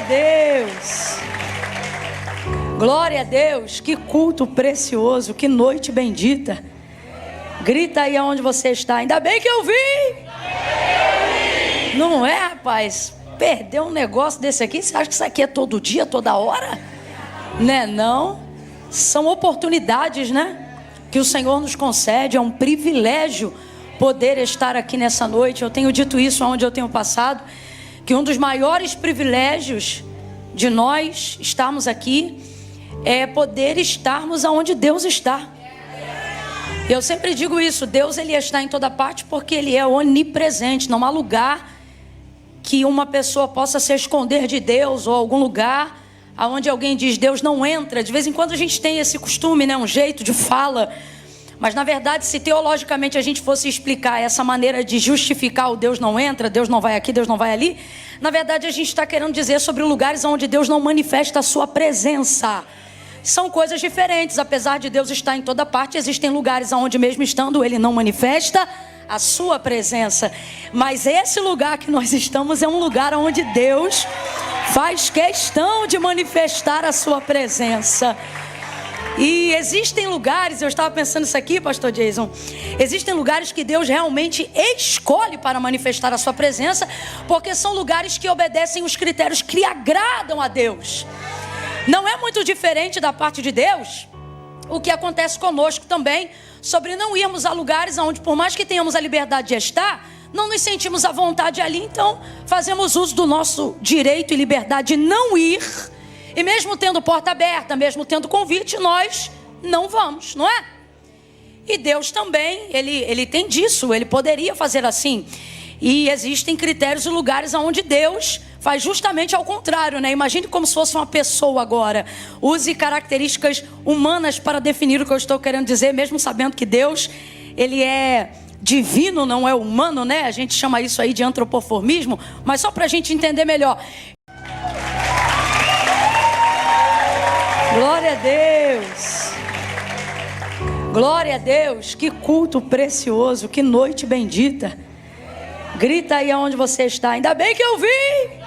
Deus! Glória a Deus! Que culto precioso, que noite bendita! Grita aí aonde você está. Ainda bem que eu vim! Não é, rapaz? Perdeu um negócio desse aqui? Você acha que isso aqui é todo dia, toda hora? Né, não? São oportunidades, né? Que o Senhor nos concede. É um privilégio poder estar aqui nessa noite. Eu tenho dito isso aonde eu tenho passado, que um dos maiores privilégios de nós estarmos aqui é poder estarmos aonde Deus está. Eu sempre digo isso, Deus ele está em toda parte porque Ele é onipresente. Não há lugar que uma pessoa possa se esconder de Deus, ou algum lugar onde alguém diz Deus não entra. De vez em quando a gente tem esse costume, né? Um jeito de fala. Mas na verdade, se teologicamente a gente fosse explicar essa maneira de justificar o Deus não entra, Deus não vai aqui, Deus não vai ali, na verdade a gente está querendo dizer sobre lugares onde Deus não manifesta a sua presença. São coisas diferentes. Apesar de Deus estar em toda parte, existem lugares onde mesmo estando Ele não manifesta a sua presença. Mas esse lugar que nós estamos é um lugar onde Deus faz questão de manifestar a sua presença. E existem lugares, eu estava pensando isso aqui, pastor Jason, existem lugares que Deus realmente escolhe para manifestar a sua presença, porque são lugares que obedecem os critérios que agradam a Deus. Não é muito diferente da parte de Deus o que acontece conosco também, sobre não irmos a lugares onde, por mais que tenhamos a liberdade de estar, não nos sentimos à vontade ali. Então fazemos uso do nosso direito e liberdade de não ir. E mesmo tendo porta aberta, mesmo tendo convite, nós não vamos, não é? E Deus também, Ele tem disso, Ele poderia fazer assim. E existem critérios e lugares onde Deus faz justamente ao contrário, né? Imagine como se fosse uma pessoa agora. Use características humanas para definir o que eu estou querendo dizer, mesmo sabendo que Deus, Ele é divino, não é humano, né? A gente chama isso aí de antropoformismo, mas só para a gente entender melhor. Glória a Deus! Glória a Deus! Que culto precioso, que noite bendita! Grita aí aonde você está. Ainda bem que eu vim!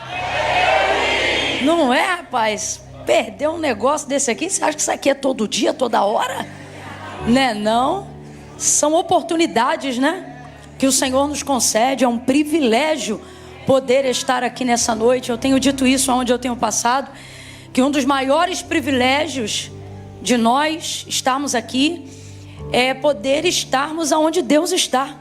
Não é, rapaz? Perdeu um negócio desse aqui? Você acha que isso aqui é todo dia, toda hora? Né, não? São oportunidades, né? Que o Senhor nos concede. É um privilégio poder estar aqui nessa noite. Eu tenho dito isso aonde eu tenho passado, que um dos maiores privilégios de nós estarmos aqui é poder estarmos aonde Deus está.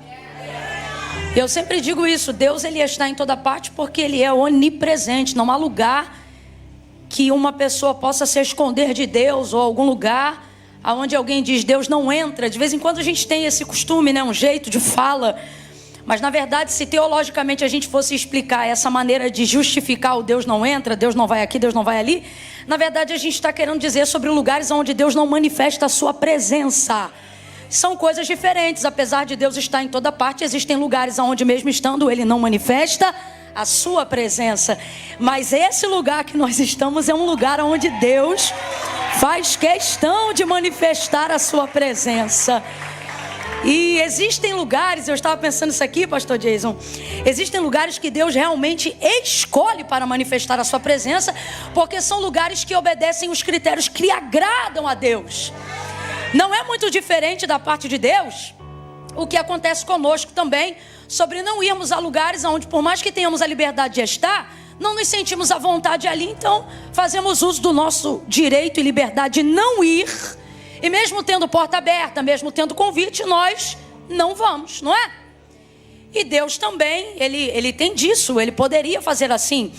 Eu sempre digo isso, Deus ele está em toda parte porque Ele é onipresente. Não há lugar que uma pessoa possa se esconder de Deus, ou algum lugar onde alguém diz Deus não entra. De vez em quando a gente tem esse costume, né? Um jeito de fala. Mas na verdade, se teologicamente a gente fosse explicar essa maneira de justificar o Deus não entra, Deus não vai aqui, Deus não vai ali, na verdade a gente está querendo dizer sobre lugares onde Deus não manifesta a sua presença. São coisas diferentes. Apesar de Deus estar em toda parte, existem lugares onde mesmo estando Ele não manifesta a sua presença. Mas esse lugar que nós estamos é um lugar onde Deus faz questão de manifestar a sua presença. E existem lugares, eu estava pensando isso aqui, pastor Jason, existem lugares que Deus realmente escolhe para manifestar a sua presença, porque são lugares que obedecem os critérios que agradam a Deus. Não é muito diferente da parte de Deus o que acontece conosco também, sobre não irmos a lugares onde, por mais que tenhamos a liberdade de estar, não nos sentimos à vontade ali. Então fazemos uso do nosso direito e liberdade de não ir. E mesmo tendo porta aberta, mesmo tendo convite, nós não vamos, não é? E Deus também, Ele tem disso, Ele poderia fazer assim.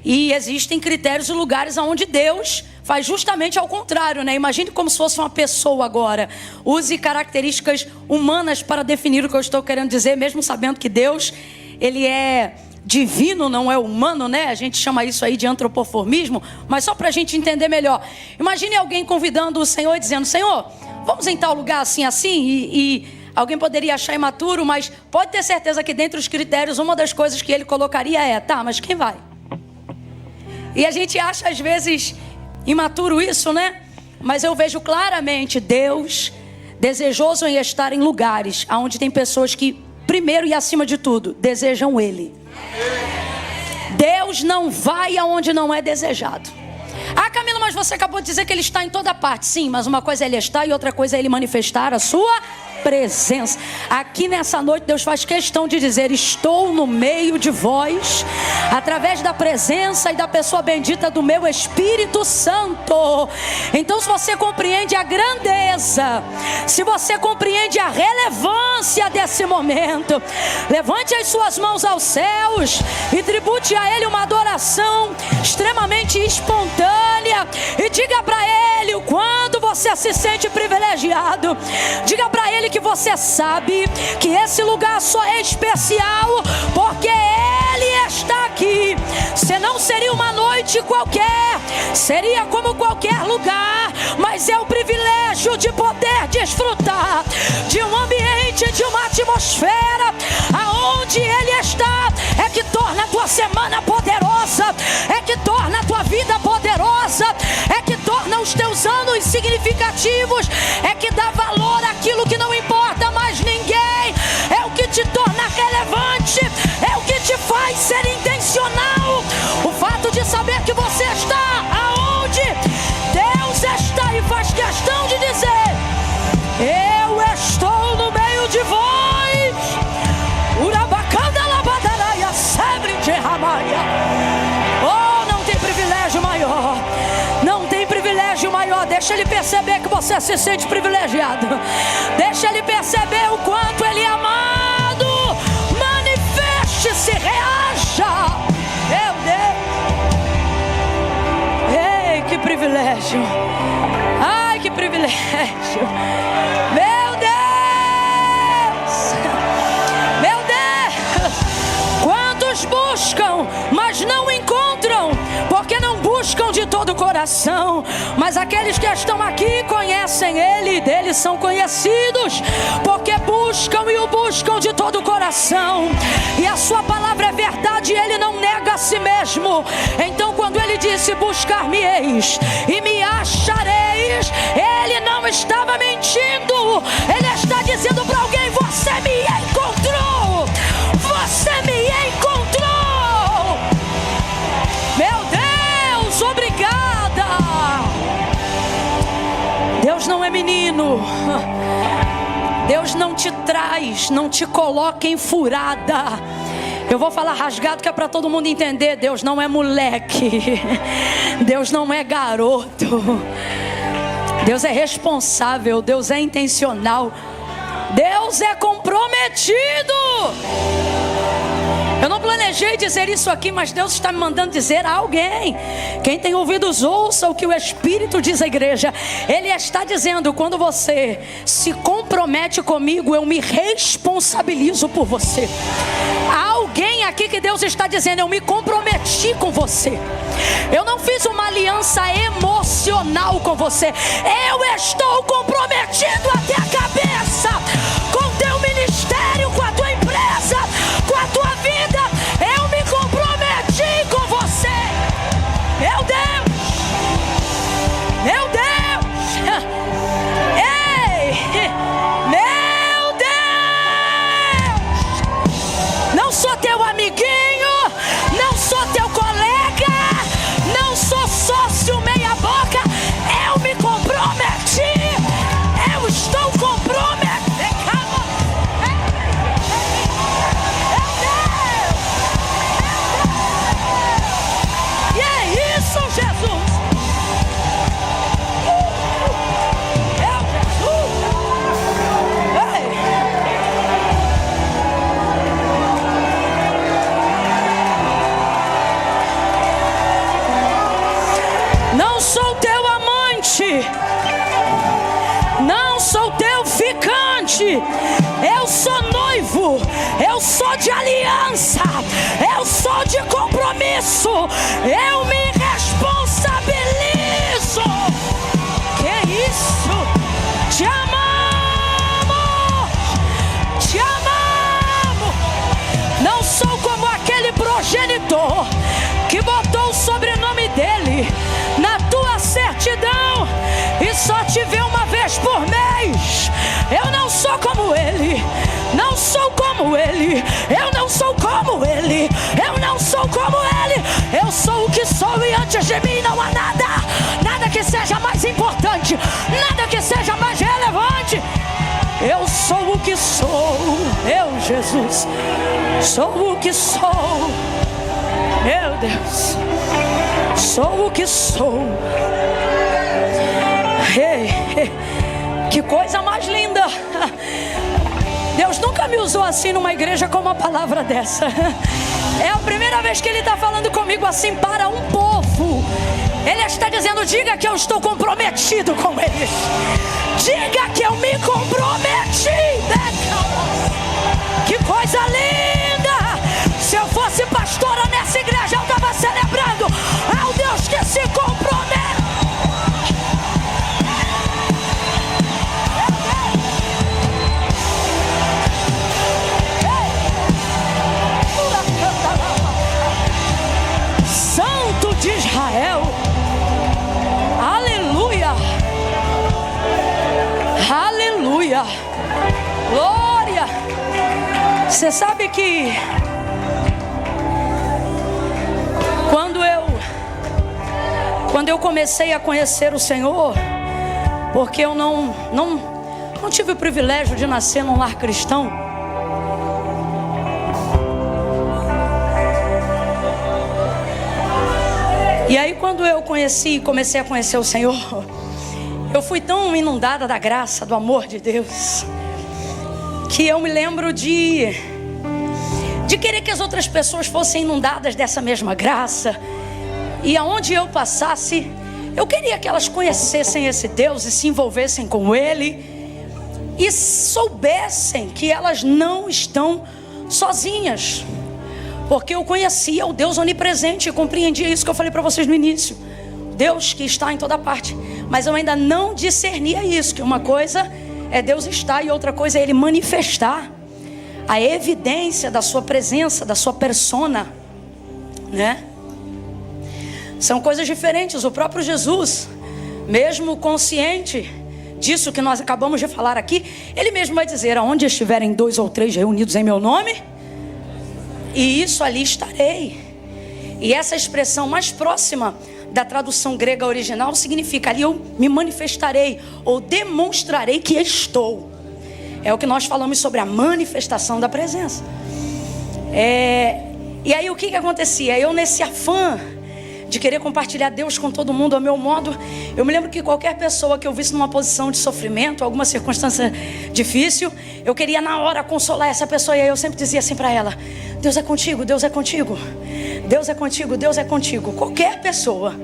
E existem critérios e lugares onde Deus faz justamente ao contrário, né? Imagine como se fosse uma pessoa agora. Use características humanas para definir o que eu estou querendo dizer, mesmo sabendo que Deus, Ele é divino, não é humano, né? A gente chama isso aí de antropoformismo, mas só para a gente entender melhor. Imagine alguém convidando o Senhor e dizendo: Senhor, vamos em tal lugar assim, e alguém poderia achar imaturo, mas pode ter certeza que dentre os critérios, uma das coisas que ele colocaria é: tá, mas quem vai? E a gente acha às vezes imaturo isso, né? Mas eu vejo claramente Deus desejoso em estar em lugares onde tem pessoas que, primeiro e acima de tudo, desejam Ele. Deus não vai aonde não é desejado. Ah, Camila, mas você acabou de dizer que Ele está em toda parte. Sim, mas uma coisa é Ele estar e outra coisa é Ele manifestar a sua presença. Aqui nessa noite Deus faz questão de dizer: estou no meio de vós, através da presença e da pessoa bendita do meu Espírito Santo. Então, se você compreende a grandeza, se você compreende a relevância desse momento, levante as suas mãos aos céus e tribute a Ele uma adoração extremamente espontânea, e diga para Ele o quanto você se sente privilegiado. Diga para Ele que você sabe que esse lugar só é especial porque Ele está aqui. Senão seria uma noite qualquer, seria como qualquer lugar, mas é o privilégio de poder desfrutar de um ambiente, de uma atmosfera aonde Ele está, é que torna a tua semana poderosa, é que torna a tua vida poderosa, é que torna os teus anos significativos, é que dá valor àquilo que não importa mais ninguém, é o que te torna relevante, é o que te faz ser intencional. O fato de saber que você está aonde Deus está e faz questão de dizer: eu estou no meio de vós. Urabacanda labadaraia, sebre de ramaia. Oh, não tem privilégio maior. Não tem privilégio maior. Deixa Ele perceber que você se sente privilegiado. Deixa Ele perceber o quanto Ele é amado. Manifeste-se, reaja. Meu Deus. Ei, que privilégio. Ai, que privilégio. Meu Deus. Meu Deus. Quantos buscam, mas não encontram, porque não buscam de todo o coração. Mas aqueles que estão aqui conhecem Ele, e dele são conhecidos, porque buscam e o buscam de todo o coração. E a sua palavra é verdade, Ele não nega a si mesmo. Então, quando Ele disse: buscar-me-eis e me achareis, Ele não estava mentindo. Ele está dizendo para alguém: você me encontrou. Você me encontrou. Meu Deus, obrigada. Deus não é menino. Deus não te traz, não te coloca em furada. Eu vou falar rasgado que é para todo mundo entender. Deus não é moleque. Deus não é garoto. Deus é responsável. Deus é intencional. Deus é comprometido. Eu não planejei dizer isso aqui, mas Deus está me mandando dizer a alguém. Quem tem ouvidos, ouça o que o Espírito diz à igreja. Ele está dizendo: quando você se compromete comigo, eu me responsabilizo por você. Há alguém aqui que Deus está dizendo: eu me comprometi com você. Eu não fiz uma aliança emocional com você. Eu estou comprometido até a cabeça com o teu ministério, com a tua empresa, com a tua vida. Eu me comprometi com você. Meu Deus. Meu Deus. Ei. Meu Deus. Não sou teu amiguinho, não sou teu colega, não sou sócio meia boca. Eu me comprometi. Eu estou comprometido. Não sou teu amante, não sou teu ficante. Eu sou noivo, eu sou de aliança, eu sou de compromisso. Eu me responsabilizo. Que isso? Te amamos, te amamos. Não sou como aquele progenitor que botou o sobrenome dele na tua certidão e só te vê uma vez por mês. Eu não sou como ele. Não sou como ele. Eu não sou como ele. Eu não sou como ele. de mim não há nada, nada que seja mais importante, nada que seja mais relevante. Eu sou o que sou, eu, Jesus, sou o que sou, meu Deus, sou o que sou. Que coisa mais linda! Deus nunca me usou assim numa igreja com uma palavra dessa. É a primeira vez que Ele está falando comigo assim para um povo. Ele está dizendo: diga que eu estou comprometido com eles. Diga que eu me comprometi. Que coisa linda! Se eu fosse pastora nessa igreja, eu estava celebrando ao Deus que se compromete. Santo de Israel, aleluia, aleluia, glória. Você sabe que quando eu comecei a conhecer o Senhor, porque eu não tive o privilégio de nascer num lar cristão, e aí quando eu comecei a conhecer o Senhor, eu fui tão inundada da graça, do amor de Deus, que eu me lembro de querer que as outras pessoas fossem inundadas dessa mesma graça. E aonde eu passasse, eu queria que elas conhecessem esse Deus e se envolvessem com Ele e soubessem que elas não estão sozinhas. Porque eu conhecia o Deus onipresente e compreendia isso que eu falei para vocês no início. Deus que está em toda parte. Mas eu ainda não discernia isso, que uma coisa é Deus estar e outra coisa é Ele manifestar a evidência da sua presença, da sua persona, né? São coisas diferentes. O próprio Jesus, mesmo consciente disso que nós acabamos de falar aqui, Ele mesmo vai dizer: aonde estiverem 2 ou 3 reunidos em meu nome, e isso ali estarei. E essa expressão mais próxima da tradução grega original significa: ali eu me manifestarei ou demonstrarei que estou. É o que nós falamos sobre a manifestação da presença. E aí o que acontecia? Eu, nesse afã de querer compartilhar Deus com todo mundo ao meu modo, eu me lembro que qualquer pessoa que eu visse numa posição de sofrimento, alguma circunstância difícil, eu queria na hora consolar essa pessoa. E aí eu sempre dizia assim para ela: Deus é contigo, Deus é contigo, Deus é contigo, Deus é contigo. Qualquer pessoa,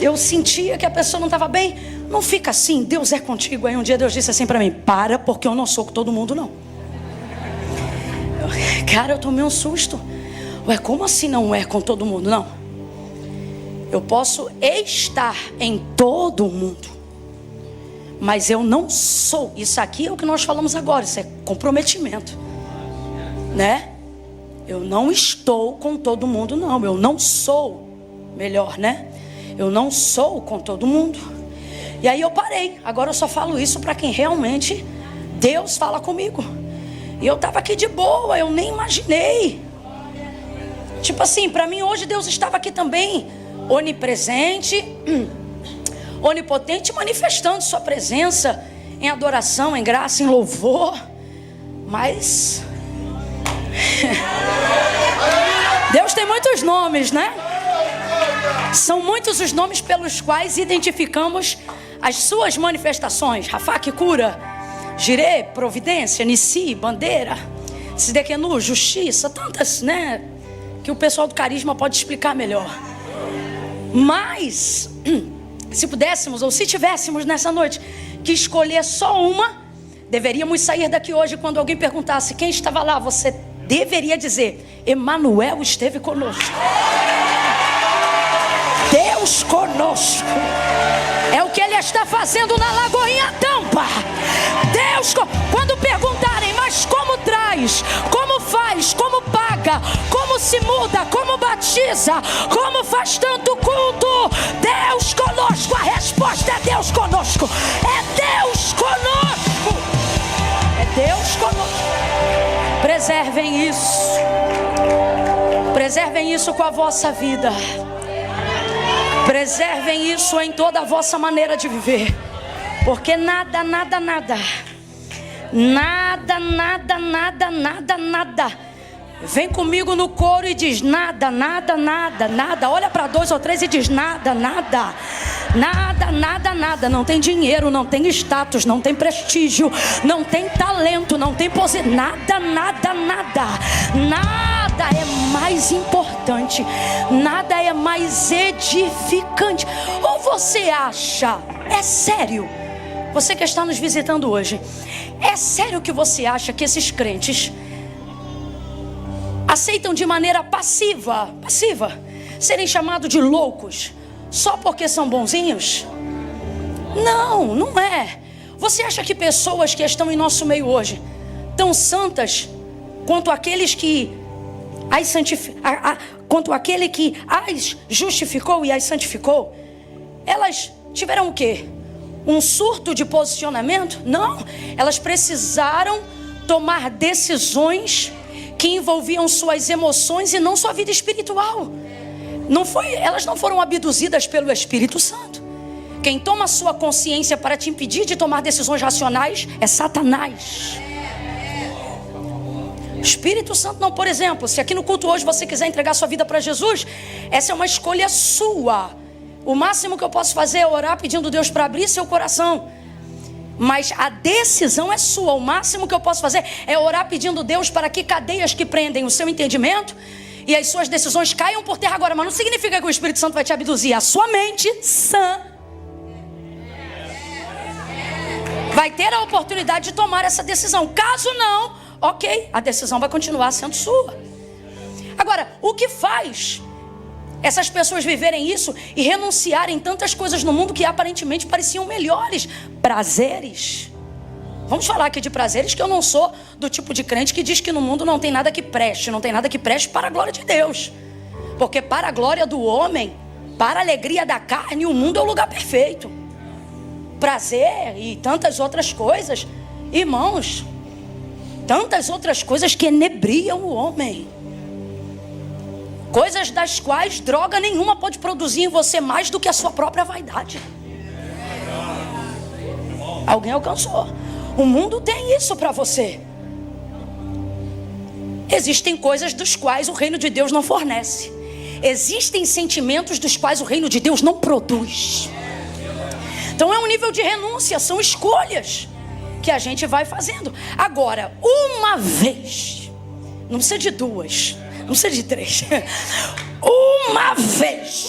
eu sentia que a pessoa não estava bem, não fica assim, Deus é contigo. Aí um dia Deus disse assim para mim: para, porque eu não sou com todo mundo não. Cara, eu tomei um susto. Ué, como assim não é com todo mundo? Não, eu posso estar em todo mundo, mas eu não sou. Isso aqui é o que nós falamos agora, isso é comprometimento, né? Eu não estou com todo mundo, não. Eu não sou, melhor, né? Eu não sou com todo mundo. E aí eu parei. Agora eu só falo isso para quem realmente Deus fala comigo. E eu estava aqui de boa, eu nem imaginei. Tipo assim, para mim hoje Deus estava aqui também, onipresente, onipotente, manifestando sua presença em adoração, em graça, em louvor. Mas Deus tem muitos nomes, né? São muitos os nomes pelos quais identificamos as suas manifestações. Rafá, que cura. Jirê, providência. Nissi, bandeira. Sidequenu, justiça. Tantas, né? Que o pessoal do carisma pode explicar melhor. Mas se pudéssemos, ou se tivéssemos nessa noite que escolher só uma, deveríamos sair daqui hoje. Quando alguém perguntasse quem estava lá, você deveria dizer: Emanuel esteve conosco. Deus conosco. É o que Ele está fazendo na Lagoinha Tampa. Deus, quando perguntarem: mas como traz, como faz, como paga, como se muda, como batiza, como faz tanto culto? Deus conosco. A resposta é Deus conosco. É Deus conosco. É Deus conosco. Preservem isso. Preservem isso com a vossa vida. Preservem isso em toda a vossa maneira de viver. Porque nada, nada, nada. Nada, nada, nada, nada, nada. Vem comigo no coro e diz nada, nada, nada, nada. Olha para 2 ou 3 e diz nada, nada. Nada, nada, nada. Não tem dinheiro, não tem status, não tem prestígio, não tem talento, não tem pose. Nada, nada, nada. Nada é mais importante. Nada é mais edificante. Ou você acha, é sério, você que está nos visitando hoje, é sério que você acha que esses crentes aceitam de maneira passiva serem chamados de loucos só porque são bonzinhos? Não, não é. Você acha que pessoas que estão em nosso meio hoje tão santas quanto aqueles que quanto aquele que as justificou e as santificou, elas tiveram o quê? Um surto de posicionamento? Não, elas precisaram tomar decisões que envolviam suas emoções e não sua vida espiritual. Elas não foram abduzidas pelo Espírito Santo. Quem toma sua consciência para te impedir de tomar decisões racionais é Satanás. O Espírito Santo não, por exemplo, se aqui no culto hoje você quiser entregar sua vida para Jesus, essa é uma escolha sua. O máximo que eu posso fazer é orar pedindo a Deus para abrir seu coração. Mas a decisão é sua. O máximo que eu posso fazer é orar pedindo a Deus para que cadeias que prendem o seu entendimento e as suas decisões caiam por terra agora. Mas não significa que o Espírito Santo vai te abduzir. A sua mente sã vai ter a oportunidade de tomar essa decisão. Caso não, ok, a decisão vai continuar sendo sua. Agora, o que faz essas pessoas viverem isso e renunciarem tantas coisas no mundo que aparentemente pareciam melhores? Prazeres. Vamos falar aqui de prazeres, que eu não sou do tipo de crente que diz que no mundo não tem nada que preste. Não tem nada que preste para a glória de Deus. Porque para a glória do homem, para a alegria da carne, o mundo é o lugar perfeito. Prazer e tantas outras coisas, irmãos, tantas outras coisas que enebriam o homem. Coisas das quais droga nenhuma pode produzir em você mais do que a sua própria vaidade. Alguém alcançou. O mundo tem isso para você. Existem coisas dos quais o reino de Deus não fornece. Existem sentimentos dos quais o reino de Deus não produz. Então é um nível de renúncia, são escolhas que a gente vai fazendo. Agora, uma vez, não precisa de 2, não precisa de 3. Uma vez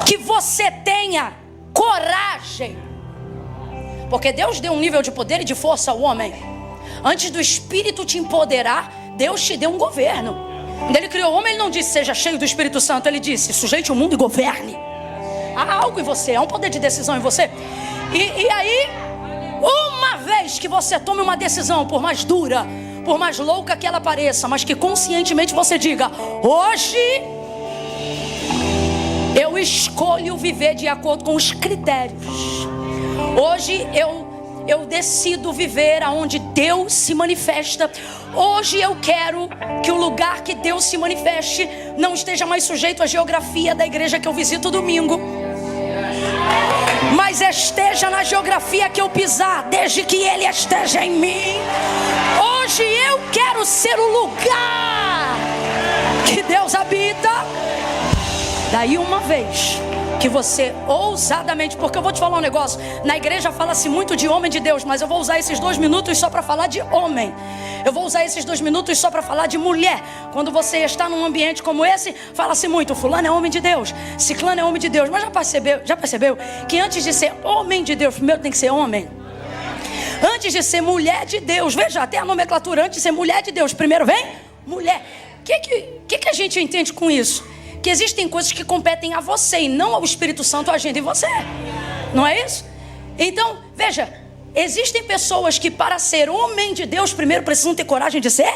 que você tenha coragem, porque Deus deu um nível de poder e de força ao homem. Antes do Espírito te empoderar, Deus te deu um governo. Quando Ele criou o homem, Ele não disse seja cheio do Espírito Santo. Ele disse sujeite o mundo e governe. Há algo em você, há um poder de decisão em você. E aí, uma vez que você tome uma decisão, por mais dura, por mais louca que ela pareça, mas que conscientemente você diga: hoje eu escolho viver de acordo com os critérios. Hoje eu decido viver aonde Deus se manifesta. Hoje eu quero que o lugar que Deus se manifeste não esteja mais sujeito à geografia da igreja que eu visito domingo, mas esteja na geografia que eu pisar, desde que Ele esteja em mim. Hoje eu quero ser o lugar que Deus habita. Daí uma vez que você ousadamente, porque eu vou te falar um negócio, na igreja fala-se muito de homem de Deus, mas eu vou usar esses 2 minutos só para falar de homem. Eu vou usar esses 2 minutos só para falar de mulher. Quando você está num ambiente como esse, fala-se muito: fulano é homem de Deus, ciclano é homem de Deus. Mas já percebeu que antes de ser homem de Deus, primeiro tem que ser homem? Antes de ser mulher de Deus, veja, até a nomenclatura, antes de ser mulher de Deus, primeiro vem mulher. O que a gente entende com isso? Que existem coisas que competem a você e não ao Espírito Santo agindo em você. Não é isso? Então, veja, existem pessoas que para ser homem de Deus primeiro precisam ter coragem de ser.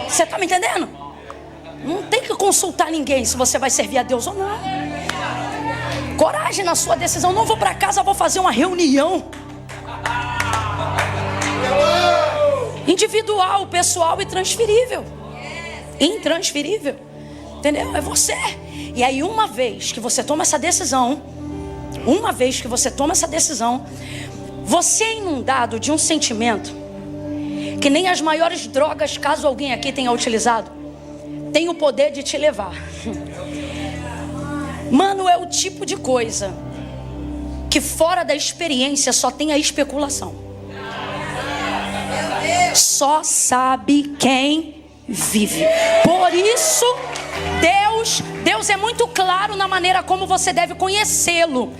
Você está me entendendo? Não tem que consultar ninguém se você vai servir a Deus ou não. Coragem na sua decisão. Não vou para casa, vou fazer uma reunião individual, pessoal e transferível. Intransferível. Entendeu? É você. E aí uma vez que você toma essa decisão, você é inundado de um sentimento que nem as maiores drogas, caso alguém aqui tenha utilizado, tem o poder de te levar. Mano, é o tipo de coisa que fora da experiência só tem a especulação. Só sabe quem vive. Por isso, Deus é muito claro na maneira como você deve conhecê-lo.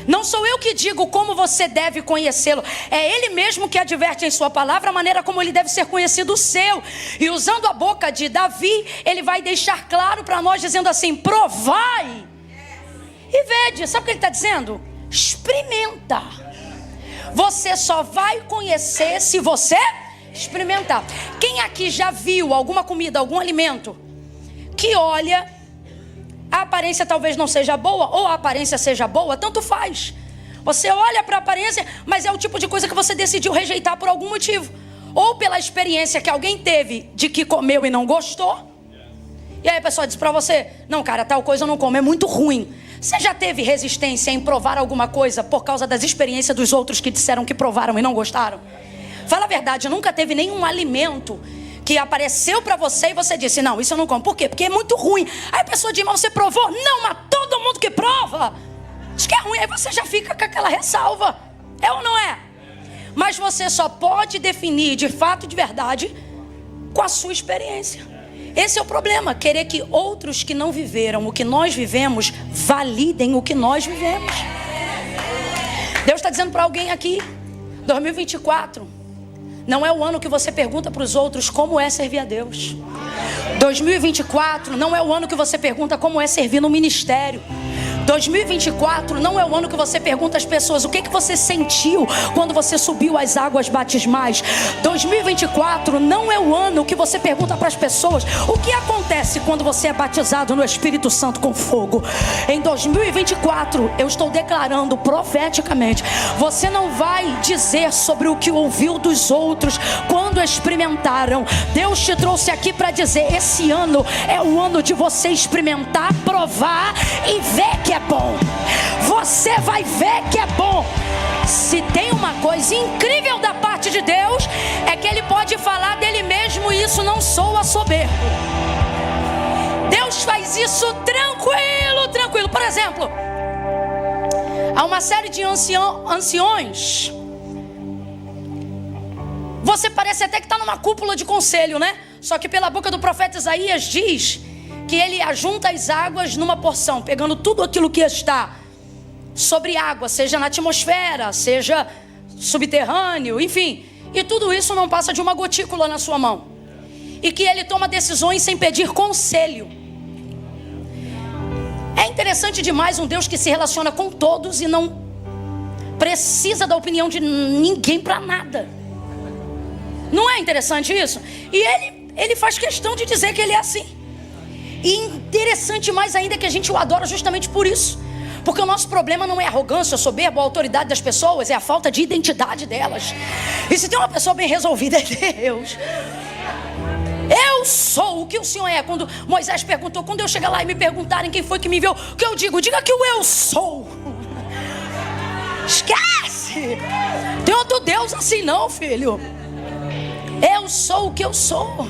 Não sou eu que digo como você deve conhecê-lo. É Ele mesmo que adverte em sua palavra a maneira como Ele deve ser conhecido o seu. E usando a boca de Davi, Ele vai deixar claro para nós dizendo assim: provai e vede. Sabe o que Ele está dizendo? Experimenta. Você só vai conhecer se você experimentar. Quem aqui já viu alguma comida, algum alimento que olha, a aparência talvez não seja boa, ou a aparência seja boa, tanto faz. Você olha para a aparência, mas é o tipo de coisa que você decidiu rejeitar por algum motivo. Ou pela experiência que alguém teve de que comeu e não gostou. E aí a pessoa diz para você: não, cara, tal coisa eu não como, é muito ruim. Você já teve resistência em provar alguma coisa por causa das experiências dos outros que disseram que provaram e não gostaram? Fala a verdade, nunca teve nenhum alimento que apareceu para você e você disse: não, isso eu não como. Por quê? Porque é muito ruim. Aí a pessoa diz: mas você provou? Não, mas todo mundo que prova diz que é ruim. Aí você já fica com aquela ressalva. É ou não é? Mas você só pode definir de fato e de verdade com a sua experiência. Esse é o problema, querer que outros que não viveram o que nós vivemos validem o que nós vivemos. Deus está dizendo para alguém aqui: 2024 não é o ano que você pergunta para os outros como é servir a Deus. 2024 não é o ano que você pergunta como é servir no ministério. 2024 não é o ano que você pergunta às pessoas o que você sentiu quando você subiu as águas batismais. 2024 não é o ano que você pergunta para as pessoas o que acontece quando você é batizado no Espírito Santo com fogo. Em 2024 eu estou declarando profeticamente: você não vai dizer sobre o que ouviu dos outros quando experimentaram. Deus te trouxe aqui para dizer: esse ano é o ano de você experimentar, provar e ver que é bom. Você vai ver que é bom. Se tem uma coisa incrível da parte de Deus, é que Ele pode falar dele mesmo e isso não soa soberbo. Deus faz isso tranquilo. Por exemplo, há uma série de anciões. Você parece até que está numa cúpula de conselho, né? Só que pela boca do profeta Isaías diz que ele ajunta as águas numa porção, pegando tudo aquilo que está sobre água, seja na atmosfera, seja subterrâneo, enfim. E tudo isso não passa de uma gotícula na sua mão. E que ele toma decisões sem pedir conselho. É interessante demais um Deus que se relaciona com todos e não precisa da opinião de ninguém para nada. Não é interessante isso? E ele faz questão de dizer que ele é assim. E interessante mais ainda que a gente o adora justamente por isso. Porque o nosso problema não é a arrogância, a soberba, a autoridade das pessoas, é a falta de identidade delas. E se tem uma pessoa bem resolvida, é Deus. Eu sou o que o Senhor é. Quando Moisés perguntou, quando eu chegar lá e me perguntarem quem foi que me enviou, o que eu digo? Diga que o eu sou. Esquece. Tem outro Deus assim não, filho. Eu sou o que eu sou.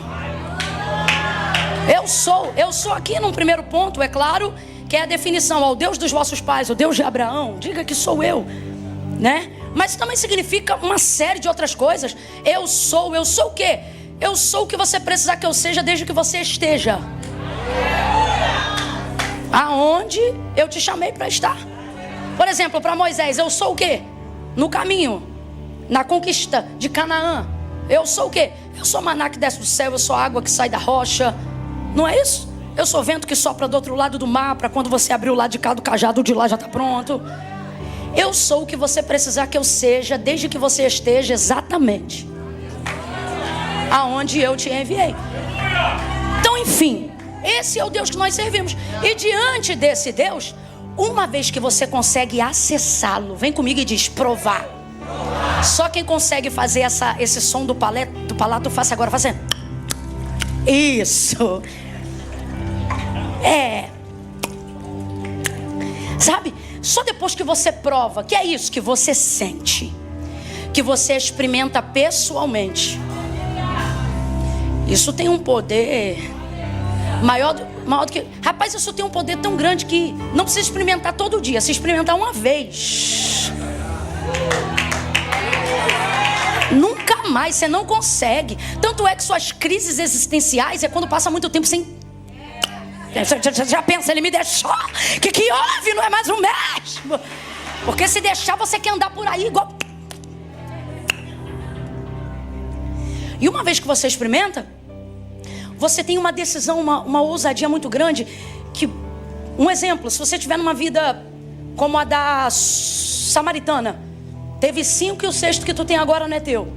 Eu sou aqui num primeiro ponto, é claro, que é a definição ao Deus dos vossos pais, o Deus de Abraão. Diga que sou eu, né? Mas também significa uma série de outras coisas. Eu sou o quê? Eu sou o que você precisar que eu seja desde que você esteja aonde eu te chamei para estar. Por exemplo, para Moisés, eu sou o quê? No caminho, na conquista de Canaã. Eu sou o quê? Eu sou maná que desce do céu, eu sou água que sai da rocha. Não é isso? Eu sou vento que sopra do outro lado do mar, para quando você abrir o lado de cá do cajado, de lá já está pronto. Eu sou o que você precisar que eu seja, desde que você esteja exatamente aonde eu te enviei. Então, enfim, esse é o Deus que nós servimos. E diante desse Deus, uma vez que você consegue acessá-lo, vem comigo e diz: provar. Só quem consegue fazer esse som do palato, faça agora, fazendo. Isso. Sabe? Só depois que você prova, que é isso que você sente, que você experimenta pessoalmente. Isso tem um poder maior do que... Rapaz, isso tem um poder tão grande que não precisa experimentar todo dia. Se experimentar uma vez, nunca mais, você não consegue. Tanto é que suas crises existenciais é quando passa muito tempo sem... Já pensa, ele me deixou. O que houve? Não é mais o mesmo. Porque se deixar, você quer andar por aí igual... E uma vez que você experimenta, você tem uma decisão, uma ousadia muito grande. Que, um exemplo, se você tiver numa vida como a da samaritana, teve 5 e o 6º que tu tem agora não é teu.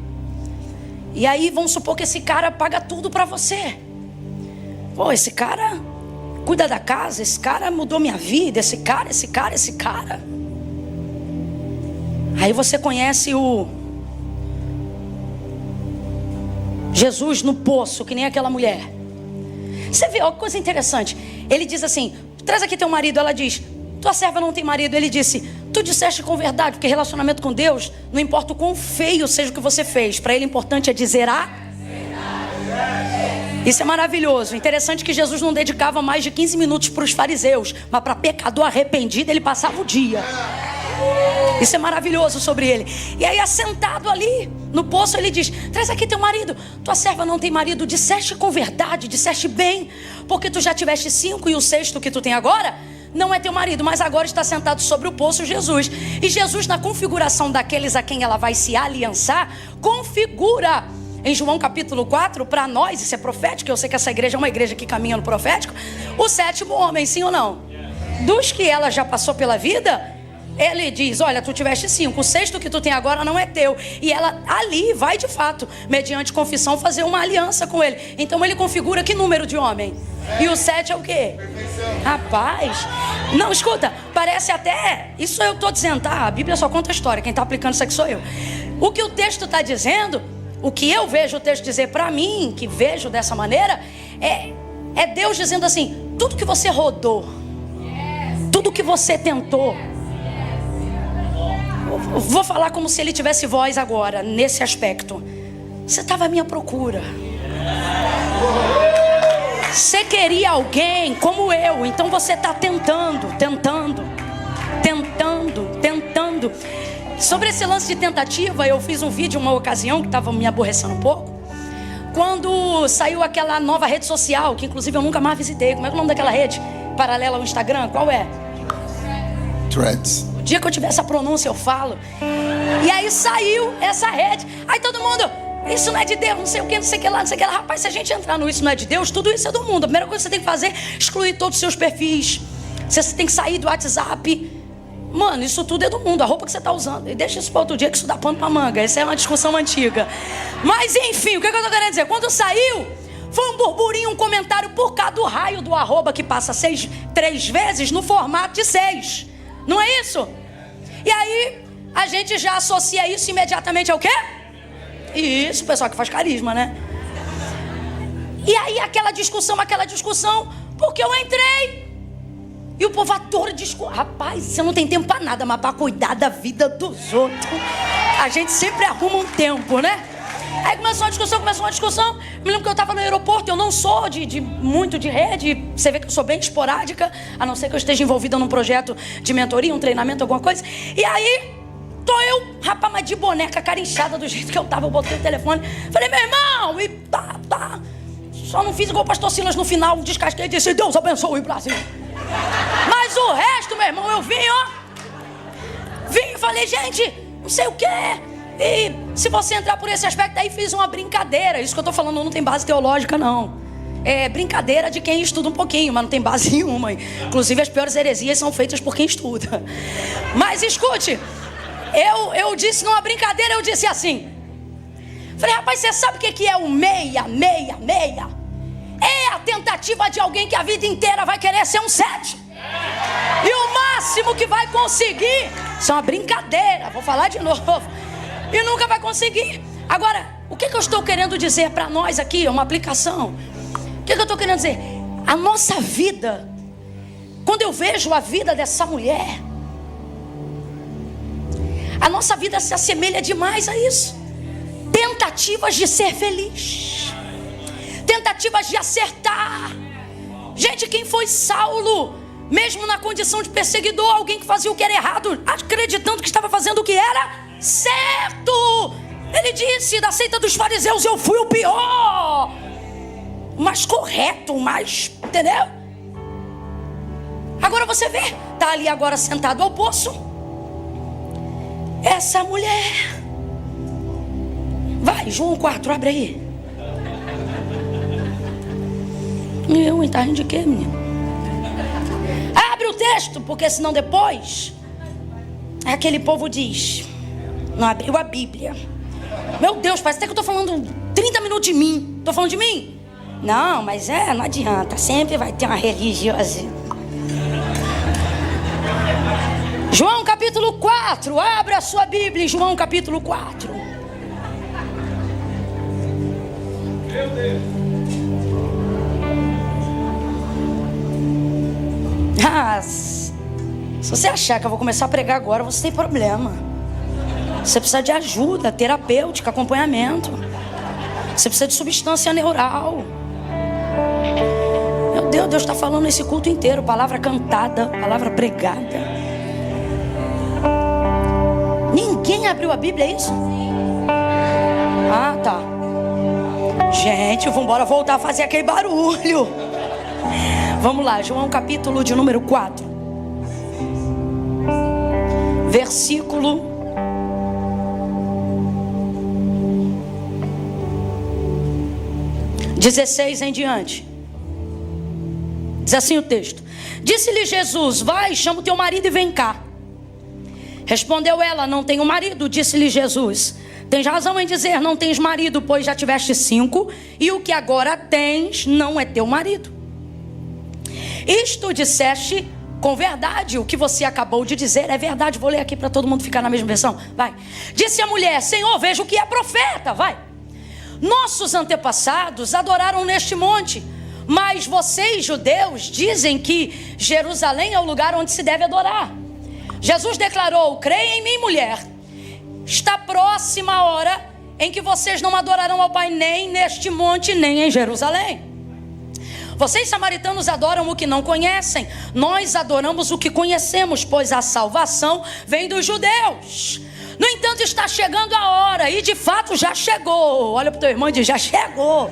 E aí vamos supor que esse cara paga tudo pra você. Pô, esse cara cuida da casa, esse cara mudou minha vida, esse cara. Aí você conhece o Jesus no poço, que nem aquela mulher. Você vê, olha que coisa interessante. Ele diz assim: traz aqui teu marido. Ela diz: tua serva não tem marido. Ele disse: tu disseste com verdade, porque relacionamento com Deus, não importa o quão feio seja o que você fez, para ele o importante é dizer a... Isso é maravilhoso. Interessante que Jesus não dedicava mais de 15 minutos para os fariseus, mas para pecador arrependido ele passava o dia. Isso é maravilhoso sobre ele. E aí, assentado ali no poço, ele diz: traz aqui teu marido. Tua serva não tem marido. Disseste com verdade, disseste bem, porque tu já tiveste 5 e o 6º que tu tem agora não é teu marido, mas agora está sentado sobre o poço Jesus. E Jesus, na configuração daqueles a quem ela vai se aliançar, configura em João capítulo 4, para nós, isso é profético, eu sei que essa igreja é uma igreja que caminha no profético, o 7º homem, sim ou não? Dos que ela já passou pela vida, ele diz: olha, tu tiveste 5, o 6º que tu tem agora não é teu. E ela ali vai de fato, mediante confissão, fazer uma aliança com ele. Então ele configura que número de homem? E o 7 é o quê? Rapaz, não, escuta, parece até, isso eu estou dizendo, tá? A Bíblia só conta a história, quem está aplicando isso aqui sou eu. O que o texto está dizendo, o que eu vejo o texto dizer para mim, que vejo dessa maneira, é Deus dizendo assim: tudo que você rodou, tudo que você tentou, vou falar como se ele tivesse voz agora, nesse aspecto. Você estava à minha procura. Você queria alguém como eu, então você está tentando. Sobre esse lance de tentativa, eu fiz um vídeo uma ocasião que estava me aborrecendo um pouco, quando saiu aquela nova rede social, que inclusive eu nunca mais visitei. Como é o nome daquela rede paralela ao Instagram? Qual é? Threads. O dia que eu tiver essa pronúncia eu falo. E aí saiu essa rede. Aí todo mundo: isso não é de Deus, não sei o que, não sei o que lá, não sei o que lá. Rapaz, se a gente entrar no isso não é de Deus, tudo isso é do mundo. A primeira coisa que você tem que fazer é excluir todos os seus perfis. Você tem que sair do WhatsApp. Mano, isso tudo é do mundo, a roupa que você está usando. E deixa isso para outro dia, que isso dá pano para manga. Essa é uma discussão antiga. Mas enfim, o que eu estou querendo dizer? Quando saiu, foi um burburinho, um comentário por causa do raio do arroba, que passa 3 vezes no formato de 6. Não é isso? E aí, a gente já associa isso imediatamente ao quê? Isso, o pessoal que faz carisma, né? E aí aquela discussão, porque eu entrei e o povo adora discutir. Rapaz, você não tem tempo pra nada, mas pra cuidar da vida dos outros, a gente sempre arruma um tempo, né? Aí começou uma discussão. Me lembro que eu estava no aeroporto. Eu não sou muito de rede. Você vê que eu sou bem esporádica, a não ser que eu esteja envolvida num projeto de mentoria, um treinamento, alguma coisa. E aí, tô eu, rapaz, mas de boneca, cara inchada do jeito que eu tava. Eu botei o telefone, falei: meu irmão, e tá. Só não fiz igual o pastor Silas no final, descasquei e disse: Deus abençoe o Brasil. Mas o resto, meu irmão, eu vim e falei: gente, não sei o que. E se você entrar por esse aspecto, aí fiz uma brincadeira. Isso que eu tô falando não tem base teológica, não. É brincadeira de quem estuda um pouquinho, mas não tem base nenhuma. Inclusive as piores heresias são feitas por quem estuda. Mas escute, eu disse numa brincadeira, eu disse assim: falei: rapaz, você sabe o que é o 666? É a tentativa de alguém que a vida inteira vai querer ser um 7. E o máximo que vai conseguir, isso é uma brincadeira, vou falar de novo, e nunca vai conseguir. Agora, o que eu estou querendo dizer para nós aqui? É uma aplicação. O que eu estou querendo dizer? A nossa vida Quando eu vejo a vida dessa mulher, a nossa vida se assemelha demais a isso. Tentativas de ser feliz, tentativas de acertar. Gente, quem foi Saulo, mesmo na condição de perseguidor, alguém que fazia o que era errado, acreditando que estava fazendo o que era certo? Ele disse: da seita dos fariseus eu fui o pior, o mais correto, o mais, entendeu? Agora você vê, está ali agora sentado ao poço, essa mulher. Vai, João 4, abre aí. Tá rindo de quê, menino? Abre o texto, porque senão depois aquele povo diz: não abriu a Bíblia. Meu Deus, parece até que eu estou falando 30 minutos de mim. Estou falando de mim? Não, mas não adianta, sempre vai ter uma religiosa. João capítulo 4, abre a sua Bíblia, João capítulo 4. Meu Deus. Se você achar que eu vou começar a pregar agora, você tem problema. Você precisa de ajuda terapêutica, acompanhamento. Você precisa de substância neural. Meu Deus, Deus está falando esse culto inteiro. Palavra cantada, palavra pregada. Ninguém abriu a Bíblia, é isso? Ah, tá. Gente, vamos embora voltar a fazer aquele barulho. Vamos lá, João capítulo de número 4. Versículo 16 em diante. Diz assim o texto: disse-lhe Jesus: vai, chama o teu marido e vem cá. Respondeu ela: não tenho marido. Disse-lhe Jesus: tens razão em dizer, não tens marido, pois já tiveste 5, e o que agora tens não é teu marido. Isto disseste com verdade, o que você acabou de dizer é verdade. Vou ler aqui para todo mundo ficar na mesma versão. Vai. Disse a mulher: Senhor, vejo que é profeta. Vai. Nossos antepassados adoraram neste monte, mas vocês, judeus, dizem que Jerusalém é o lugar onde se deve adorar. Jesus declarou: creia em mim, mulher. Está próxima a hora em que vocês não adorarão ao Pai nem neste monte, nem em Jerusalém. Vocês samaritanos adoram o que não conhecem. Nós adoramos o que conhecemos, pois a salvação vem dos judeus. No entanto, está chegando a hora, e de fato já chegou. Olha para o teu irmão e diz: já chegou.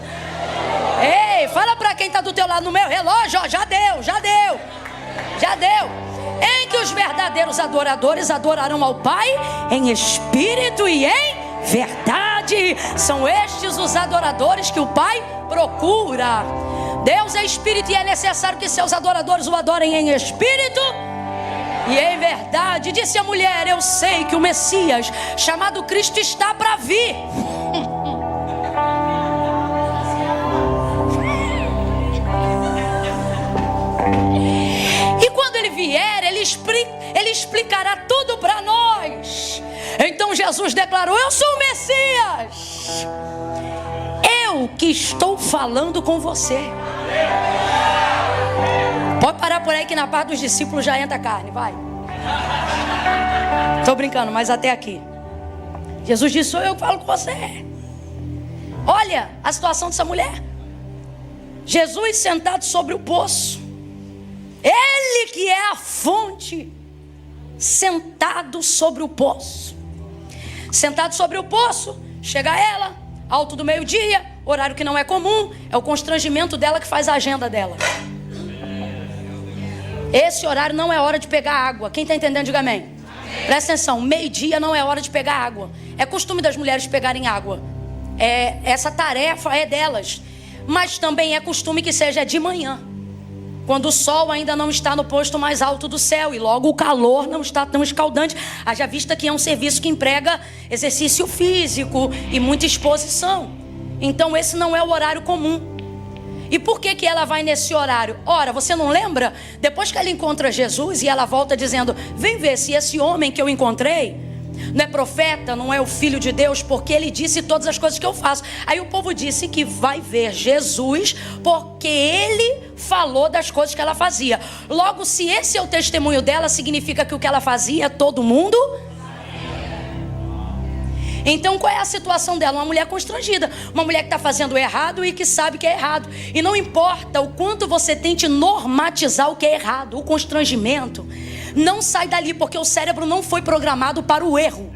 Ei, fala para quem está do teu lado: no meu relógio, ó, já deu, já deu, já deu. Em que os verdadeiros adoradores adorarão ao Pai em espírito e em verdade. São estes os adoradores que o Pai procura. Deus é espírito e é necessário que seus adoradores o adorem em espírito e em verdade. Disse a mulher: eu sei que o Messias, chamado Cristo, está para vir. E quando ele vier, ele explicará tudo para nós. Então Jesus declarou: eu sou o Messias, eu que estou falando com você. Pode parar por aí que na parte dos discípulos já entra carne, vai. Estou brincando, mas até aqui Jesus disse: sou eu que falo com você. Olha a situação dessa mulher. Jesus sentado sobre o poço, Ele que é a fonte, sentado sobre o poço. Sentado sobre o poço, chega ela, alto do meio-dia, horário que não é comum. É o constrangimento dela que faz a agenda dela. Esse horário não é hora de pegar água. Quem está entendendo, diga amém. Presta atenção, meio-dia não é hora de pegar água. É costume das mulheres pegarem água. Essa tarefa é delas. Mas também é costume que seja de manhã, quando o sol ainda não está no posto mais alto do céu e logo o calor não está tão escaldante. Haja vista que é um serviço que emprega exercício físico e muita exposição. Então esse não é o horário comum. E por que ela vai nesse horário? Ora, você não lembra? Depois que ela encontra Jesus e ela volta dizendo: vem ver se esse homem que eu encontrei não é profeta, não é o filho de Deus, porque ele disse todas as coisas que eu faço. Aí o povo disse que vai ver Jesus porque ele falou das coisas que ela fazia. Logo, se esse é o testemunho dela, significa que o que ela fazia, todo mundo... Então qual é a situação dela? Uma mulher constrangida, uma mulher que está fazendo errado e que sabe que é errado. E não importa o quanto você tente normatizar o que é errado, o constrangimento não sai dali, porque o cérebro não foi programado para o erro.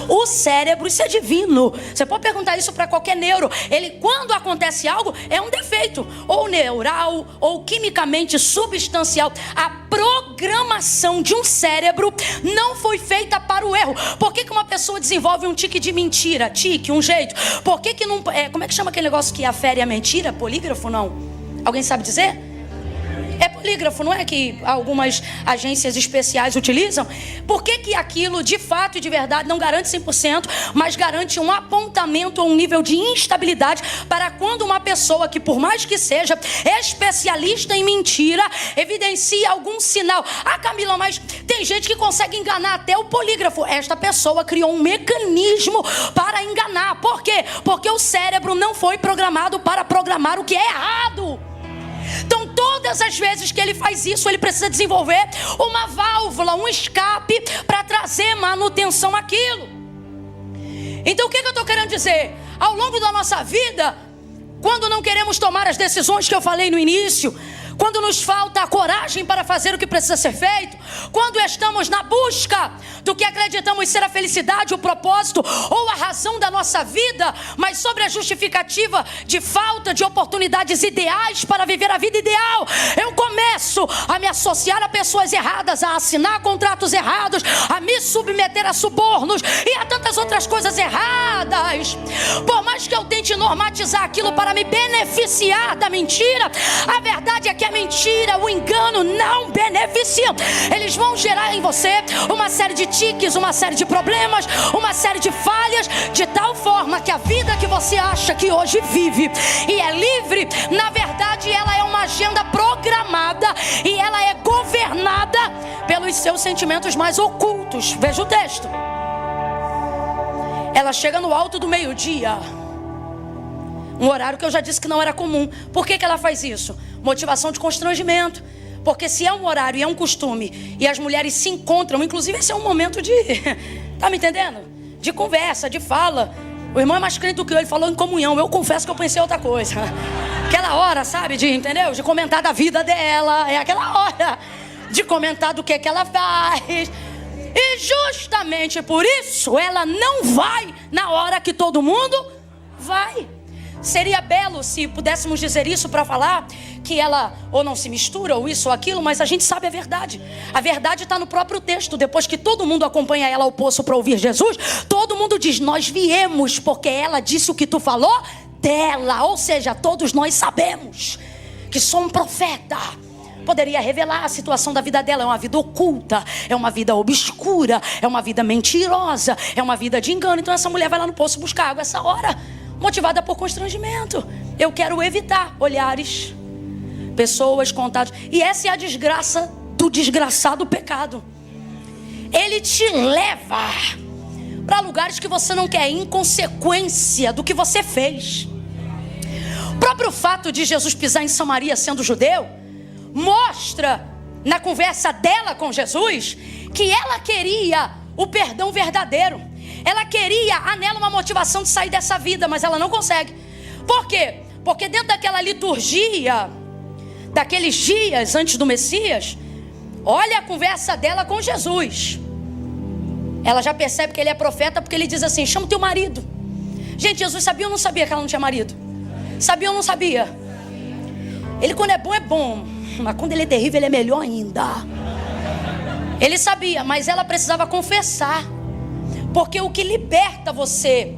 O cérebro, isso é divino. Você pode perguntar isso para qualquer neuro. Ele, quando acontece algo, é um defeito, ou neural, ou quimicamente substancial. A programação de um cérebro não foi feita para o erro. Por que uma pessoa desenvolve um tique de mentira? Tique, um jeito. Por que não... como é que chama aquele negócio que afere a mentira? Polígrafo, não? Alguém sabe dizer? É polígrafo, não é que algumas agências especiais utilizam? Por que aquilo de fato e de verdade não garante 100%, mas garante um apontamento ou um nível de instabilidade para quando uma pessoa que, por mais que seja especialista em mentira, evidencia algum sinal? Ah, Camila, mas tem gente que consegue enganar até o polígrafo. Esta pessoa criou um mecanismo para enganar. Por quê? Porque o cérebro não foi programado para programar o que é errado. Então todas as vezes que ele faz isso, ele precisa desenvolver uma válvula, um escape para trazer manutenção àquilo. Então o que eu estou querendo dizer? Ao longo da nossa vida, quando não queremos tomar as decisões que eu falei no início, quando nos falta a coragem para fazer o que precisa ser feito, quando estamos na busca do que acreditamos ser a felicidade, o propósito ou a razão da nossa vida, mas sobre a justificativa de falta de oportunidades ideais para viver a vida ideal, eu começo a me associar a pessoas erradas, a assinar contratos errados, a me submeter a subornos e a tantas outras coisas erradas. Por mais que eu tente normatizar aquilo para me beneficiar da mentira, a verdade é que a mentira, o engano não beneficiam. Eles vão gerar em você uma série de tiques, uma série de problemas, uma série de falhas, de tal forma que a vida que você acha que hoje vive e é livre, na verdade ela é uma agenda programada e ela é governada pelos seus sentimentos mais ocultos. Veja o texto. Ela chega no alto do meio-dia, um horário que eu já disse que não era comum. Por que ela faz isso? Motivação de constrangimento. Porque se é um horário e é um costume e as mulheres se encontram, inclusive esse é um momento de... Tá me entendendo? De conversa, de fala. O irmão é mais crente do que eu, ele falou em comunhão. Eu confesso que eu pensei outra coisa. Aquela hora, sabe, entendeu? De comentar da vida dela. É aquela hora de comentar do que ela faz. E justamente por isso ela não vai na hora que todo mundo vai. Seria belo se pudéssemos dizer isso para falar que ela ou não se mistura, ou isso ou aquilo, mas a gente sabe a verdade. A verdade está no próprio texto. Depois que todo mundo acompanha ela ao poço para ouvir Jesus, todo mundo diz: nós viemos porque ela disse o que tu falou dela. Ou seja, todos nós sabemos que só um profeta poderia revelar a situação da vida dela. É uma vida oculta, é uma vida obscura, é uma vida mentirosa, é uma vida de engano. Então essa mulher vai lá no poço buscar água essa hora, motivada por constrangimento. Eu quero evitar olhares, pessoas, contatos. E essa é a desgraça do desgraçado pecado. Ele te leva para lugares que você não quer ir, em consequência do que você fez. O próprio fato de Jesus pisar em Samaria sendo judeu mostra na conversa dela com Jesus que ela queria o perdão verdadeiro. Ela queria nela uma motivação de sair dessa vida, mas ela não consegue. Por quê? Porque dentro daquela liturgia, daqueles dias antes do Messias, olha a conversa dela com Jesus. Ela já percebe que ele é profeta, porque ele diz assim: chama o teu marido. Gente, Jesus sabia ou não sabia que ela não tinha marido? Sabia ou não sabia? Ele, quando é bom, mas quando ele é terrível, ele é melhor ainda. Ele sabia, mas ela precisava confessar. Porque o que liberta você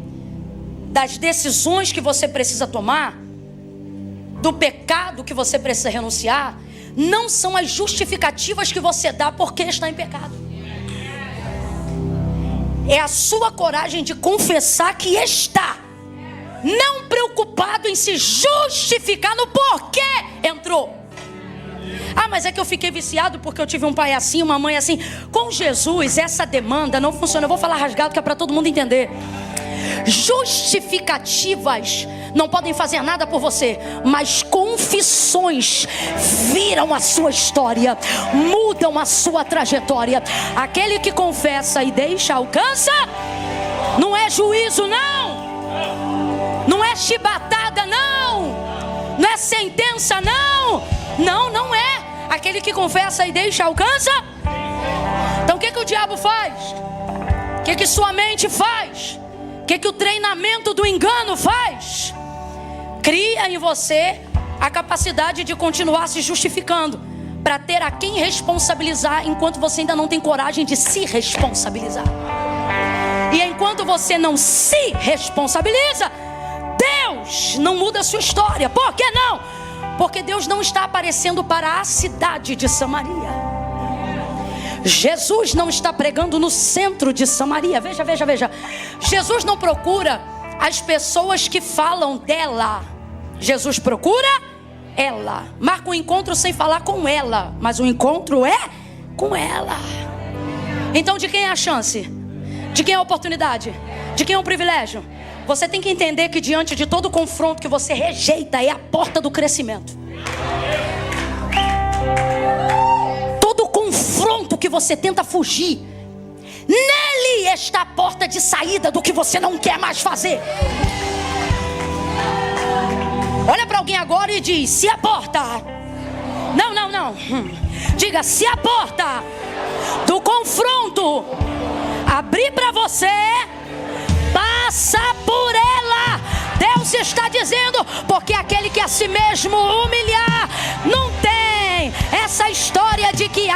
das decisões que você precisa tomar, do pecado que você precisa renunciar, não são as justificativas que você dá porque está em pecado. É a sua coragem de confessar que está, não preocupado em se justificar no porquê entrou. Ah, mas é que eu fiquei viciado porque eu tive um pai assim, uma mãe assim. Com Jesus essa demanda não funciona. Eu vou falar rasgado que é para todo mundo entender. Justificativas não podem fazer nada por você, mas confissões viram a sua história, mudam a sua trajetória. Aquele que confessa e deixa alcança. Não é juízo, não. Não é chibatada, não. Não é sentença, não. Não é. Aquele que confessa e deixa alcança. Então o que o diabo faz? O que sua mente faz? O que o treinamento do engano faz? Cria em você a capacidade de continuar se justificando, para ter a quem responsabilizar, enquanto você ainda não tem coragem de se responsabilizar. E enquanto você não se responsabiliza, Deus não muda a sua história. Por que não? Porque Deus não está aparecendo para a cidade de Samaria. Jesus não está pregando no centro de Samaria. Veja. Jesus não procura as pessoas que falam dela. Jesus procura ela. Marca um encontro sem falar com ela, mas o encontro é com ela. Então de quem é a chance? De quem é a oportunidade? De quem é o privilégio? Você tem que entender que diante de todo confronto que você rejeita, é a porta do crescimento. Todo confronto que você tenta fugir, nele está a porta de saída do que você não quer mais fazer. Olha para alguém agora e diz: se a porta... Não. Diga: se a porta do confronto abrir para você, passa por ela. Deus está dizendo, porque aquele que a si mesmo humilhar, não tem essa história de que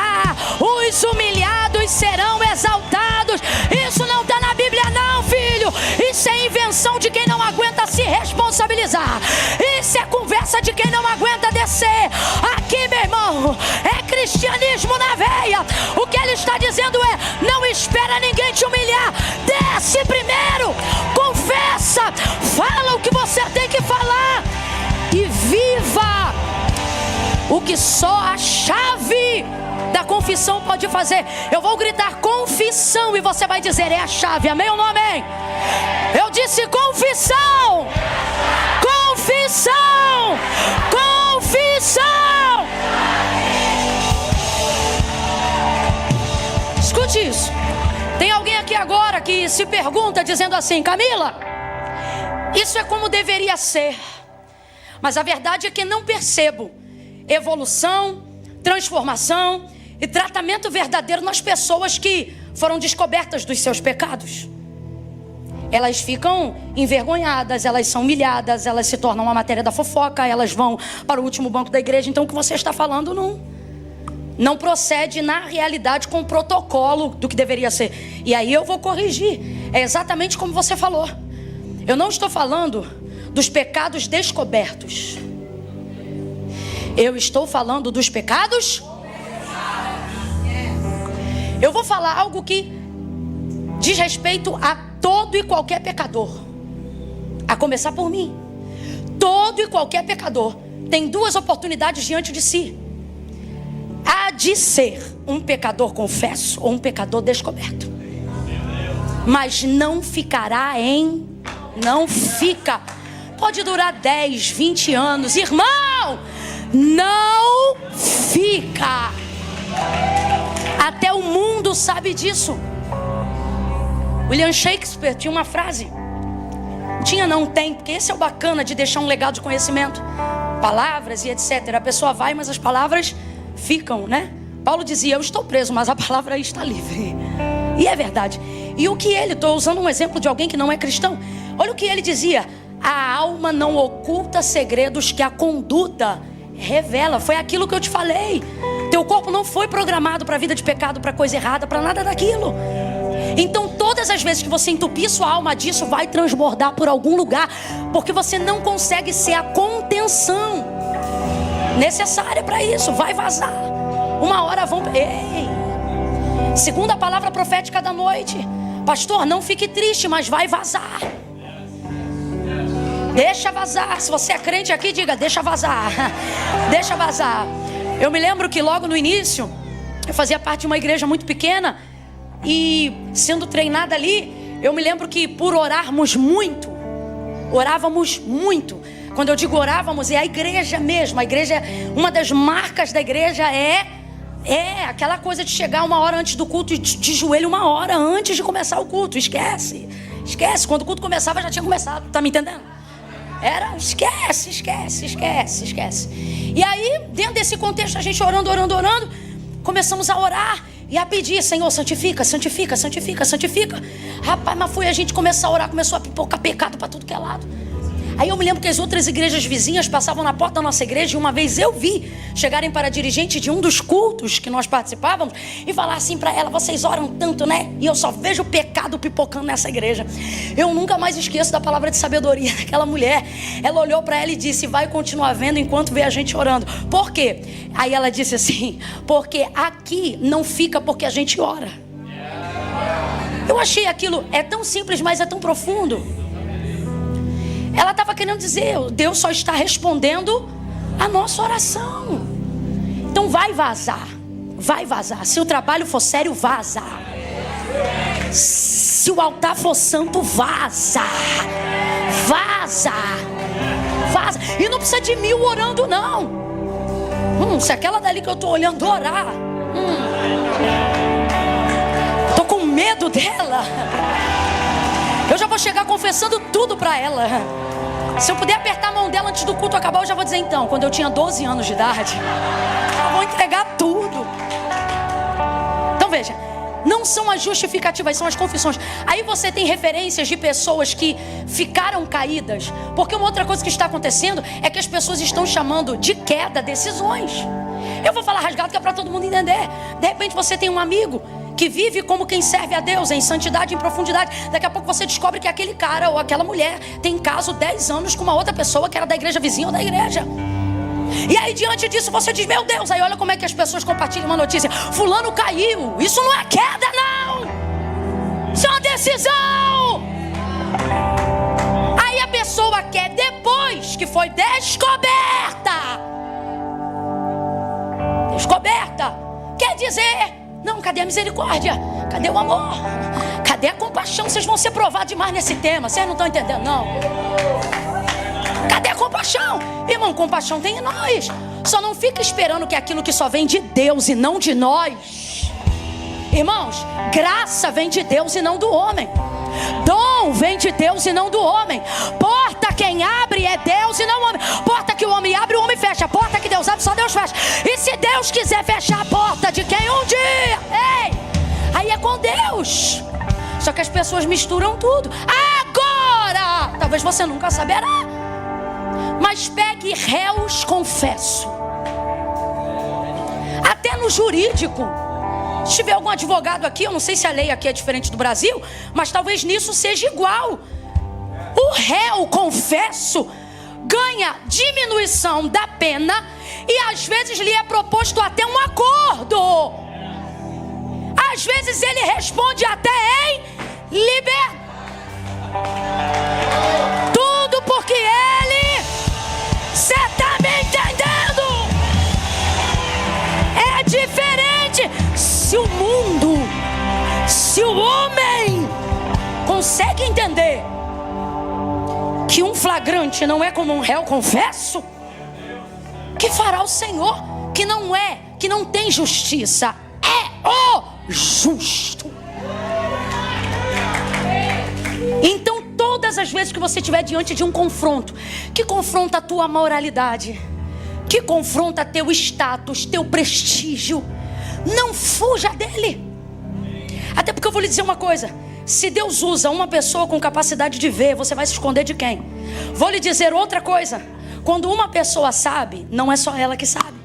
os humilhados serão exaltados. Isso não está na Bíblia não, filho. Isso é invenção de quem não aguenta se responsabilizar. Isso é conversa de quem não aguenta descer. Aqui, meu irmão, é cristianismo na veia. O que ele está dizendo é: não espera ninguém te humilhar. Desce primeiro, confessa, fala o que você tem que falar e viva o que só a chave da confissão pode fazer. Eu vou gritar confissão e você vai dizer: é a chave. Amém ou não amém? Eu disse confissão. Confissão. Confissão. Escute isso. Tem alguém aqui agora que se pergunta dizendo assim: Camila, isso é como deveria ser, mas a verdade é que não percebo evolução, transformação e tratamento verdadeiro nas pessoas que foram descobertas dos seus pecados. Elas ficam envergonhadas, elas são humilhadas, elas se tornam uma matéria da fofoca, elas vão para o último banco da igreja. Então o que você está falando não procede na realidade com o protocolo do que deveria ser. E aí eu vou corrigir. É exatamente como você falou. Eu não estou falando dos pecados descobertos. Eu estou falando dos pecados. Eu vou falar algo que diz respeito a todo e qualquer pecador, a começar por mim. Todo e qualquer pecador tem duas oportunidades diante de si: há de ser um pecador confesso ou um pecador descoberto. Mas não ficará não fica. Pode durar 10, 20 anos, irmão, não fica. Até o mundo sabe disso. William Shakespeare tinha uma frase. Tem, porque esse é o bacana de deixar um legado de conhecimento, palavras e etc. A pessoa vai, mas as palavras ficam, né? Paulo dizia: eu estou preso, mas a palavra aí está livre. E é verdade. E o que estou usando um exemplo de alguém que não é cristão. Olha o que ele dizia: a alma não oculta segredos que a conduta revela. Foi aquilo que eu te falei. Teu corpo não foi programado para a vida de pecado, para coisa errada, para nada daquilo. Então todas as vezes que você entupir sua alma disso, vai transbordar por algum lugar, porque você não consegue ser a contenção necessária para isso. Vai vazar. Uma hora vão... Segundo a palavra profética da noite: pastor, não fique triste, mas vai vazar. Deixa vazar. Se você é crente aqui, diga: deixa vazar. Deixa vazar. Eu me lembro que logo no início eu fazia parte de uma igreja muito pequena, e sendo treinada ali, Eu me lembro que por orávamos muito, quando eu digo orávamos, é a igreja mesmo. A igreja, uma das marcas da igreja é aquela coisa de chegar uma hora antes do culto e de joelho uma hora antes de começar o culto. Esquece. Quando o culto começava, já tinha começado. Tá me entendendo? Era esquece. E aí, dentro desse contexto, a gente orando, começamos a orar e a pedir: Senhor, santifica. Rapaz, mas foi a gente começar a orar, começou a pipocar pecado para tudo que é lado. Aí eu me lembro que as outras igrejas vizinhas passavam na porta da nossa igreja, e uma vez eu vi chegarem para a dirigente de um dos cultos que nós participávamos e falar assim para ela: vocês oram tanto, né? E eu só vejo pecado pipocando nessa igreja. Eu nunca mais esqueço da palavra de sabedoria daquela mulher. Ela olhou para ela e disse: vai continuar vendo enquanto vê a gente orando. Por quê? Aí ela disse assim: porque aqui não fica porque a gente ora. Eu achei aquilo, é tão simples, mas é tão profundo. Ela estava querendo dizer: Deus só está respondendo a nossa oração. Então vai vazar. Se o trabalho for sério, vaza. Se o altar for santo, vaza. E não precisa de 1000 orando, não. Se aquela dali que eu estou olhando orar, estou com medo dela. Eu já vou chegar confessando tudo para ela. Se eu puder apertar a mão dela antes do culto acabar, eu já vou dizer: então, quando eu tinha 12 anos de idade, eu vou entregar tudo. Então veja, não são as justificativas, são as confissões. Aí você tem referências de pessoas que ficaram caídas, porque uma outra coisa que está acontecendo é que as pessoas estão chamando de queda decisões. Eu vou falar rasgado que é para todo mundo entender. De repente você tem um amigo que vive como quem serve a Deus, em santidade, em profundidade. Daqui a pouco você descobre que aquele cara ou aquela mulher tem caso 10 anos com uma outra pessoa que era da igreja vizinha ou da igreja. E aí diante disso você diz: meu Deus. Aí olha como é que as pessoas compartilham uma notícia: fulano caiu. Isso não é queda, não. Isso é uma decisão. Aí a pessoa quer, depois que foi descoberta, quer dizer: não, cadê a misericórdia? Cadê o amor? Cadê a compaixão? Vocês vão ser provados demais nesse tema. Vocês não estão entendendo, não. Cadê a compaixão? Irmão, compaixão tem em nós. Só não fica esperando que aquilo que só vem de Deus e não de nós. Irmãos, graça vem de Deus e não do homem. Dom vem de Deus e não do homem. Porta quem abre é Deus e não o homem. Porta que o homem abre, o homem fecha. Porta que Deus abre, só Deus fecha. E se Deus quiser fechar a porta de quem um dia, aí é com Deus. Só que as pessoas misturam tudo. Agora, talvez você nunca saberá, mas pegue réus, confesso. Até no jurídico, se tiver algum advogado aqui, eu não sei se a lei aqui é diferente do Brasil, mas talvez nisso seja igual. O réu, confesso, ganha diminuição da pena e às vezes lhe é proposto até um acordo. Às vezes ele responde até em liberdade. Tudo porque ele... Você está me entendendo? É diferente. Se o mundo, se o homem consegue entender que um flagrante não é como um réu confesso, que fará o Senhor, que não tem justiça, é o justo. Então todas as vezes que você estiver diante de um confronto que confronta a tua moralidade, que confronta teu status, teu prestígio, não fuja dele. Até porque eu vou lhe dizer uma coisa: se Deus usa uma pessoa com capacidade de ver, você vai se esconder de quem? Vou lhe dizer outra coisa: quando uma pessoa sabe, não é só ela que sabe.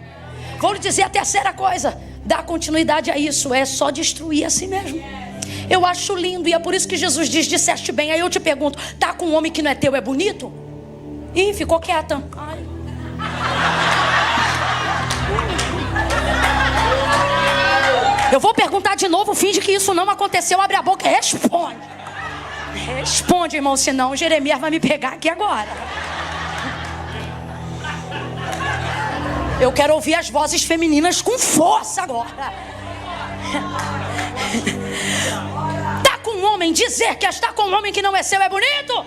Vou lhe dizer a terceira coisa: dá continuidade a isso, é só destruir a si mesmo. Eu acho lindo, e é por isso que Jesus diz: disseste bem. Aí eu te pergunto: tá com um homem que não é teu, é bonito? Ih, ficou quieta. Ai. Eu vou perguntar de novo, finge que isso não aconteceu, abre a boca e responde. Responde, irmão, senão o Jeremias vai me pegar aqui agora. Eu quero ouvir as vozes femininas com força agora. Tá com um um homem dizer que está com um homem que não é seu é bonito?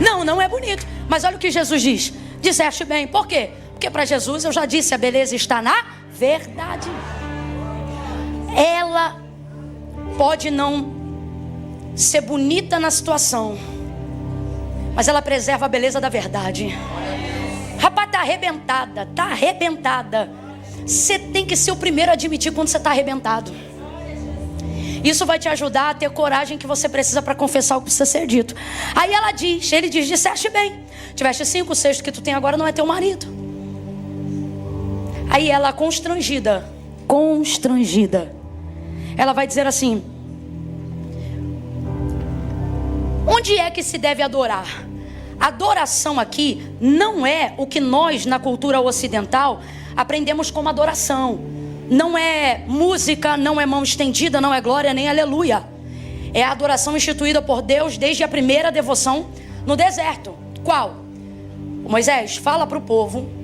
Não, não é bonito. Mas olha o que Jesus diz. Disseste bem. Por quê? Porque para Jesus, eu já disse, a beleza está na verdade. Ela pode não ser bonita na situação, mas ela preserva a beleza da verdade. Rapaz, tá arrebentada, tá arrebentada. Você tem que ser o primeiro a admitir quando você está arrebentado. Isso vai te ajudar a ter coragem que você precisa para confessar o que precisa ser dito. Aí ele diz, disseste bem. Tiveste 5, o 6 que tu tem agora não é teu marido. Aí ela constrangida, ela vai dizer assim: onde é que se deve adorar? Adoração aqui não é o que nós na cultura ocidental aprendemos como adoração. Não é música, não é mão estendida, não é glória nem aleluia. É a adoração instituída por Deus desde a primeira devoção no deserto. Qual? Moisés, fala para o povo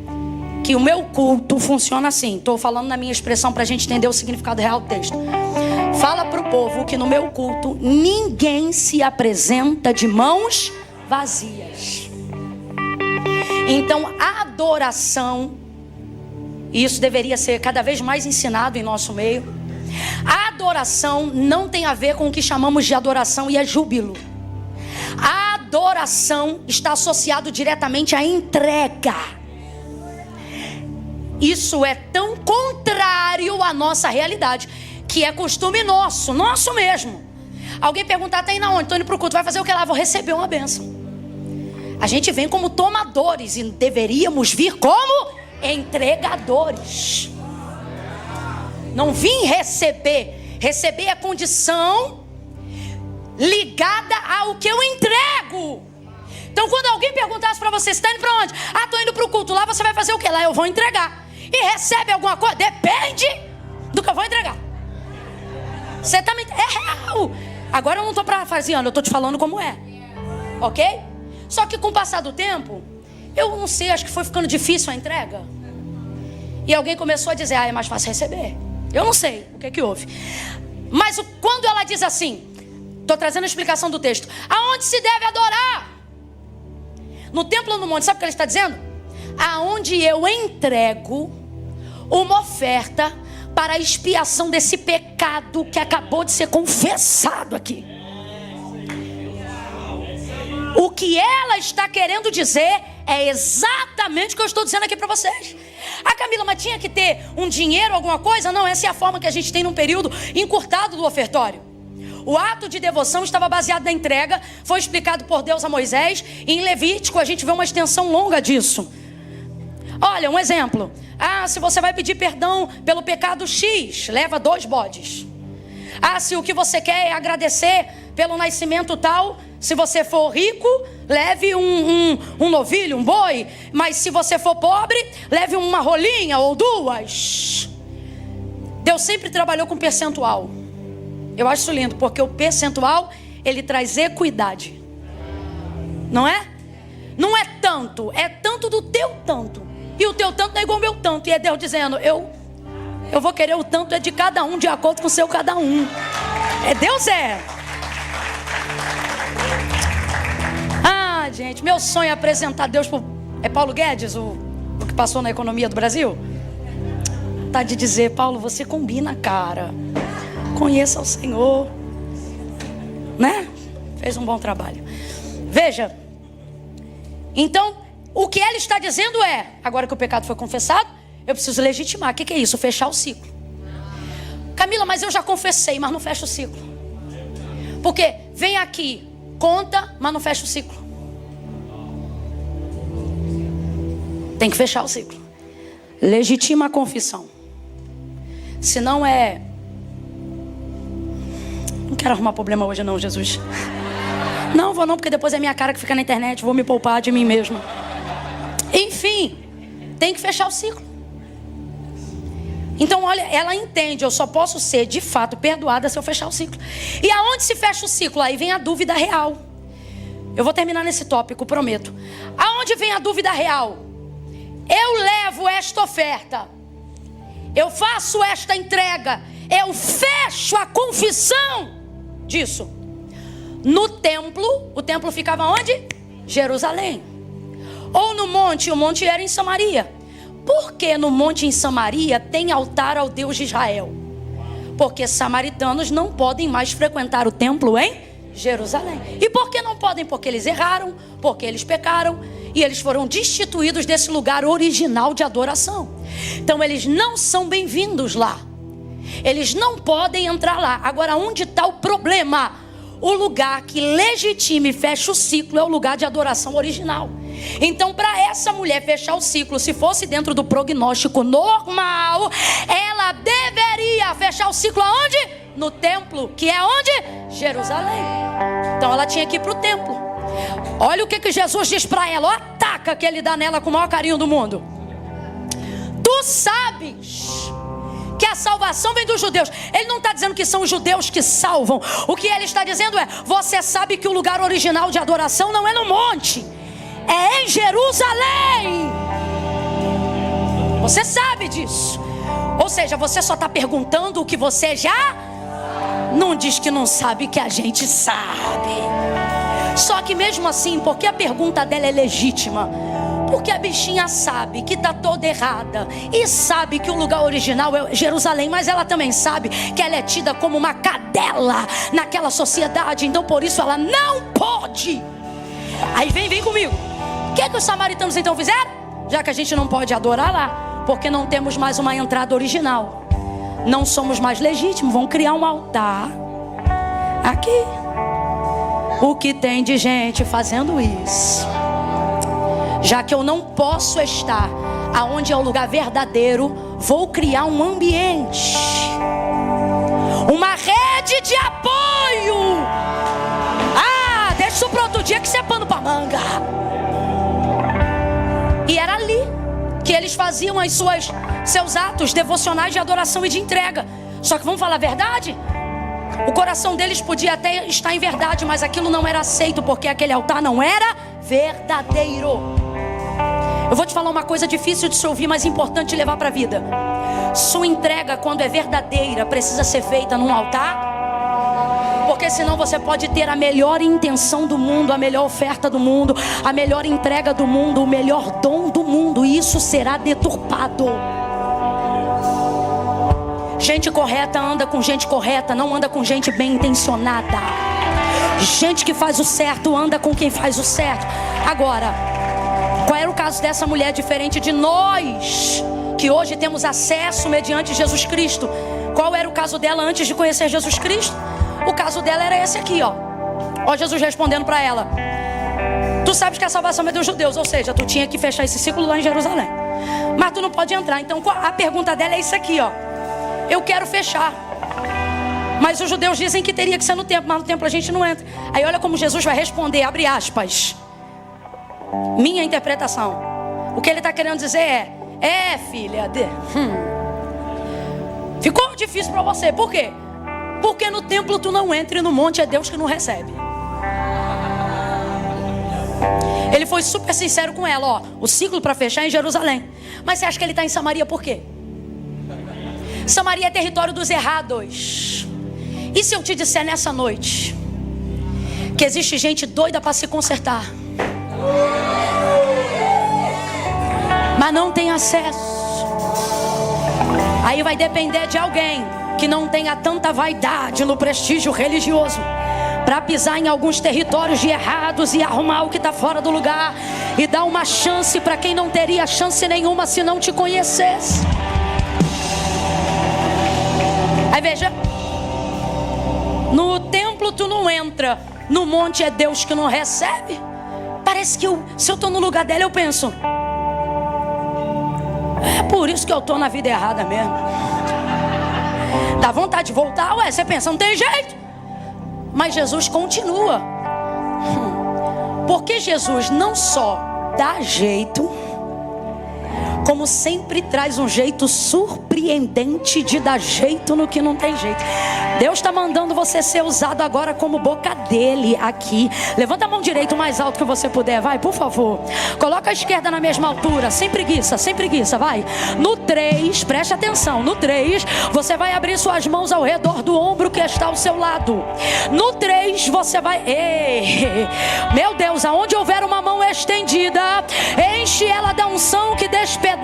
que o meu culto funciona assim. Estou falando na minha expressão para a gente entender o significado real do texto. Fala para o povo que no meu culto ninguém se apresenta de mãos vazias. Então a adoração, e isso deveria ser cada vez mais ensinado em nosso meio, a adoração não tem a ver com o que chamamos de adoração e é júbilo. A adoração está associado diretamente à entrega. Isso é tão contrário à nossa realidade, que é costume nosso mesmo. Alguém perguntar, tá indo aonde? Estou indo para o culto, vai fazer o que lá? Vou receber uma bênção. A gente vem como tomadores e deveríamos vir como entregadores. Não vim receber. Receber é condição ligada ao que eu entrego. Então quando alguém perguntasse para você, você está indo para onde? Ah, estou indo para o culto. Lá você vai fazer o que? Lá eu vou entregar. E recebe alguma coisa? Depende do que eu vou entregar. Você também é real. Agora eu não estou parafraseando, eu estou te falando como é. Ok? Só que com o passar do tempo, eu não sei, acho que foi ficando difícil a entrega. E alguém começou a dizer, é mais fácil receber. Eu não sei o que houve. Mas quando ela diz assim, estou trazendo a explicação do texto, aonde se deve adorar? No templo ou no monte, sabe o que ele está dizendo? Aonde eu entrego uma oferta para a expiação desse pecado que acabou de ser confessado aqui. O que ela está querendo dizer é exatamente o que eu estou dizendo aqui para vocês. Ah, Camila, mas tinha que ter um dinheiro, alguma coisa? Não, essa é a forma que a gente tem num período encurtado do ofertório. O ato de devoção estava baseado na entrega, foi explicado por Deus a Moisés. E em Levítico a gente vê uma extensão longa disso. Olha, um exemplo. Ah, se você vai pedir perdão pelo pecado X, leva 2 bodes. Ah, se o que você quer é agradecer pelo nascimento tal, se você for rico, leve um novilho, um boi. Mas se você for pobre, leve uma rolinha ou 2. Deus sempre trabalhou com percentual. Eu acho isso lindo, porque o percentual, ele traz equidade. Não é? Não é tanto, é tanto do teu tanto. E o teu tanto não é igual ao meu tanto. E é Deus dizendo, eu vou querer o tanto é de cada um, de acordo com o seu cada um. É Deus é. Ah, gente, meu sonho é apresentar Deus pro... É Paulo Guedes, o que passou na economia do Brasil? Tá de dizer, Paulo, você combina, cara. Conheça o Senhor. Né? Fez um bom trabalho. Veja. Então, o que ela está dizendo é, agora que o pecado foi confessado, eu preciso legitimar. O que é isso? Fechar o ciclo. Camila, mas eu já confessei, mas não fecha o ciclo. Porque vem aqui, conta, mas não fecha o ciclo. Tem que fechar o ciclo. Legitima a confissão. Senão é... Não quero arrumar problema hoje não, Jesus. Não, vou não, porque depois é minha cara que fica na internet. Vou me poupar de mim mesma. Enfim, tem que fechar o ciclo. Então, olha, ela entende, eu só posso ser de fato perdoada se eu fechar o ciclo. E aonde se fecha o ciclo? Aí vem a dúvida real. Eu vou terminar nesse tópico, prometo. Aonde vem a dúvida real? Eu levo esta oferta eu faço esta entrega, eu fecho a confissão disso. No templo, o templo ficava onde? Jerusalém. Ou no monte, o monte era em Samaria. Por que no monte em Samaria tem altar ao Deus de Israel? Porque samaritanos não podem mais frequentar o templo em Jerusalém. E por que não podem? Porque eles erraram, porque eles pecaram e eles foram destituídos desse lugar original de adoração. Então eles não são bem-vindos lá. Eles não podem entrar lá. Agora, onde está o problema? O lugar que legitima e fecha o ciclo é o lugar de adoração original. Então, para essa mulher fechar o ciclo, se fosse dentro do prognóstico normal, ela deveria fechar o ciclo aonde? No templo, que é onde? Jerusalém. Então ela tinha que ir para o templo. Olha o que Jesus diz para ela. Olha a taca que ele dá nela com o maior carinho do mundo. Tu sabes que a salvação vem dos judeus. Ele não está dizendo que são os judeus que salvam. O que ele está dizendo é: você sabe que o lugar original de adoração não é no monte, é em Jerusalém. Você sabe disso. Ou seja, você só está perguntando o que você já não diz que não sabe, que a gente sabe. Só que mesmo assim, porque a pergunta dela é legítima, porque a bichinha sabe que está toda errada e sabe que o lugar original é Jerusalém, mas ela também sabe que ela é tida como uma cadela naquela sociedade. Então por isso ela não pode. Aí vem comigo. O que os samaritanos então fizeram? Já que a gente não pode adorar lá, porque não temos mais uma entrada original, não somos mais legítimos, vão criar um altar aqui. O que tem de gente fazendo isso? Já que eu não posso estar aonde é o lugar verdadeiro, vou criar um ambiente, uma rede de apoio. Deixa isso para outro dia, que isso é pano para manga. E era ali que eles faziam seus atos devocionais de adoração e de entrega. Só que vamos falar a verdade? O coração deles podia até estar em verdade, mas aquilo não era aceito, porque aquele altar não era verdadeiro. Eu vou te falar uma coisa difícil de se ouvir, mas importante de levar para a vida. Sua entrega, quando é verdadeira, precisa ser feita num altar. Porque senão você pode ter a melhor intenção do mundo, a melhor oferta do mundo, a melhor entrega do mundo, o melhor dom do mundo, e isso será deturpado. Gente correta anda com gente correta, não anda com gente bem intencionada. Gente que faz o certo anda com quem faz o certo. Agora, qual era o caso dessa mulher diferente de nós, que hoje temos acesso mediante Jesus Cristo? Qual era o caso dela antes de conhecer Jesus Cristo? O caso dela era esse aqui, ó. Ó, Jesus respondendo para ela: tu sabes que a salvação é dos judeus, ou seja, tu tinha que fechar esse ciclo lá em Jerusalém, mas tu não pode entrar. Então a pergunta dela é isso aqui, ó. Eu quero fechar, mas os judeus dizem que teria que ser no templo, mas no templo a gente não entra. Aí olha como Jesus vai responder, abre aspas, minha interpretação. O que ele está querendo dizer filha, ficou difícil para você. Por quê? Porque no templo tu não entra e no monte é Deus que não recebe. Ele foi super sincero com ela, ó. O ciclo para fechar é em Jerusalém. Mas você acha que ele está em Samaria por quê? Samaria é território dos errados. E se eu te disser nessa noite que existe gente doida para se consertar, mas não tem acesso? Aí vai depender de alguém que não tenha tanta vaidade no prestígio religioso para pisar em alguns territórios de errados e arrumar o que está fora do lugar e dar uma chance para quem não teria chance nenhuma se não te conhecesse. Aí veja, no templo tu não entra, no monte é Deus que não recebe. Parece que se eu estou no lugar dela eu penso, é por isso que eu estou na vida errada mesmo. Dá vontade de voltar, ué, você pensa, não tem jeito. Mas Jesus continua. Porque Jesus não só dá jeito, como sempre, traz um jeito surpreendente de dar jeito no que não tem jeito. Deus está mandando você ser usado agora como boca dele aqui. Levanta a mão direita o mais alto que você puder, vai, por favor. Coloca a esquerda na mesma altura, sem preguiça, vai. No 3, preste atenção, no 3, você vai abrir suas mãos ao redor do ombro que está ao seu lado. No 3, você vai... Meu Deus, aonde houver uma mão estendida, enche ela da unção que despedaça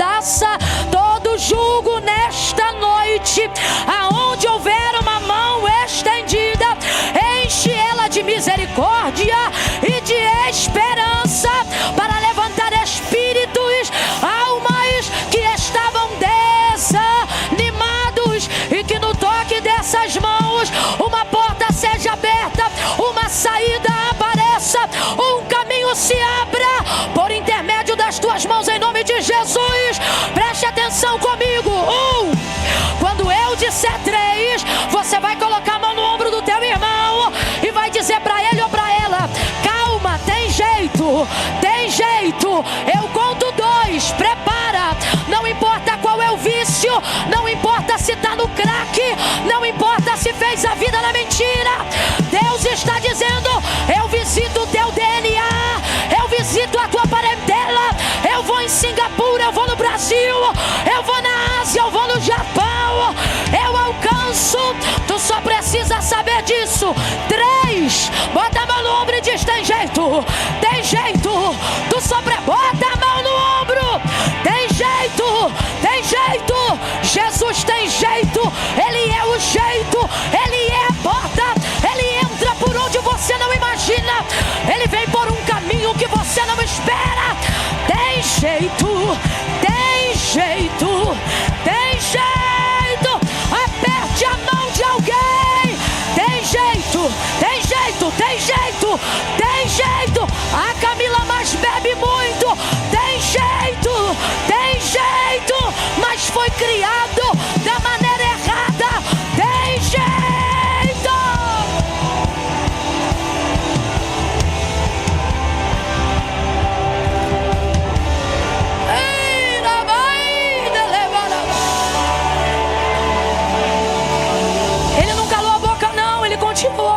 todo jugo nesta noite. Aonde houver uma mão estendida, enche ela de misericórdia e de esperança para levantar espíritos, almas que estavam desanimados, e que no toque dessas mãos uma porta seja aberta, uma saída apareça, um caminho se abra por intermédio das tuas mãos, em nome de Jesus. Preste atenção comigo. 1, quando eu disser 3, você vai colocar a mão no ombro do teu irmão e vai dizer para ele ou para ela: calma, tem jeito. Eu conto 2, prepara. Não importa qual é o vício, não importa se está no crack, não importa se fez a vida na mentira. Deus está dizendo: eu visito o teu DNA, eu visito a tua parentela. Eu vou em Singapura, eu vou no Brasil, eu vou na Ásia, eu vou no Japão, eu alcanço. Tu só precisa saber disso. 3, bota a mão no ombro e diz: tem jeito. Tu só bota a mão no ombro. Tem jeito. Jesus tem jeito. Ele é o jeito, ele é a porta. Ele entra por onde você não imagina, ele vem por um caminho que você não espera. Tem jeito. Aperte a mão de alguém. Tem jeito. A Camila mais bebe muito. Tem jeito, mas foi criado da maneira errada. Tem jeito. Ele não calou a boca não, ele continuou.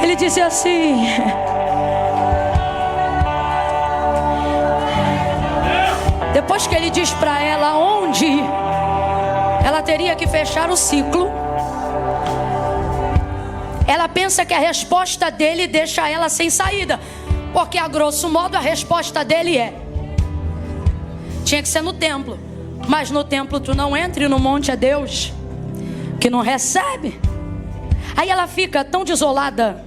Ele disse assim: depois que ele diz para ela onde ela teria que fechar o ciclo, ela pensa que a resposta dele deixa ela sem saída, porque a grosso modo a resposta dele tinha que ser no templo, mas no templo tu não entra e no monte é Deus que não recebe. Aí ela fica tão desolada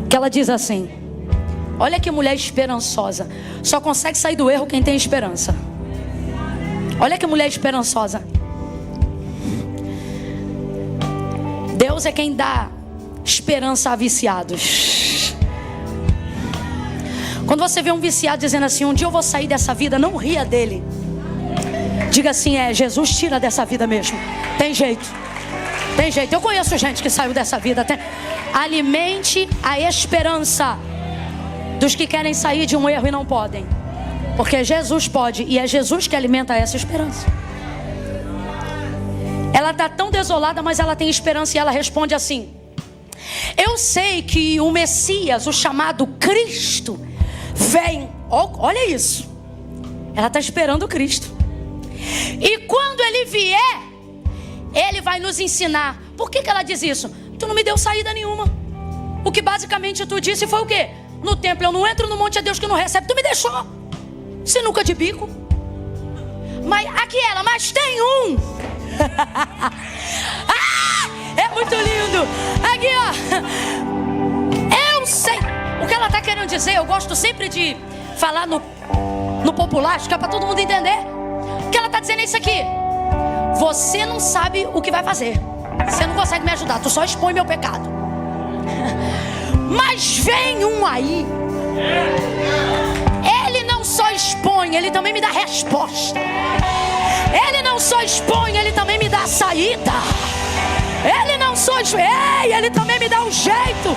que ela diz assim: olha que mulher esperançosa. Só consegue sair do erro quem tem esperança. Olha que mulher esperançosa. Deus é quem dá esperança a viciados. Quando você vê um viciado dizendo assim: um dia eu vou sair dessa vida, não ria dele. Diga assim: Jesus tira dessa vida mesmo. Tem jeito. Eu conheço gente que saiu dessa vida. Alimente a esperança dos que querem sair de um erro e não podem, porque Jesus pode, e é Jesus que alimenta essa esperança. Ela está tão desolada, mas ela tem esperança, e ela responde assim: eu sei que o Messias, o chamado Cristo, vem. Olha isso. Ela está esperando o Cristo. E quando ele vier, ele vai nos ensinar. Por que ela diz isso? Tu não me deu saída nenhuma. O que basicamente tu disse foi o quê? No templo eu não entro, no monte é Deus que não recebe. Tu me deixou sinuca de bico. Mas aqui ela, mas tem um. É muito lindo. Aqui ó, eu sei o que ela está querendo dizer. Eu gosto sempre de falar no popular, acho que é para todo mundo entender. O que ela está dizendo é isso aqui: você não sabe o que vai fazer, você não consegue me ajudar, tu só expõe meu pecado. Mas vem um aí, ele não só expõe, ele também me dá resposta. Ele não só expõe, ele também me dá saída. Ele não sou. Ei, ele também me dá um jeito.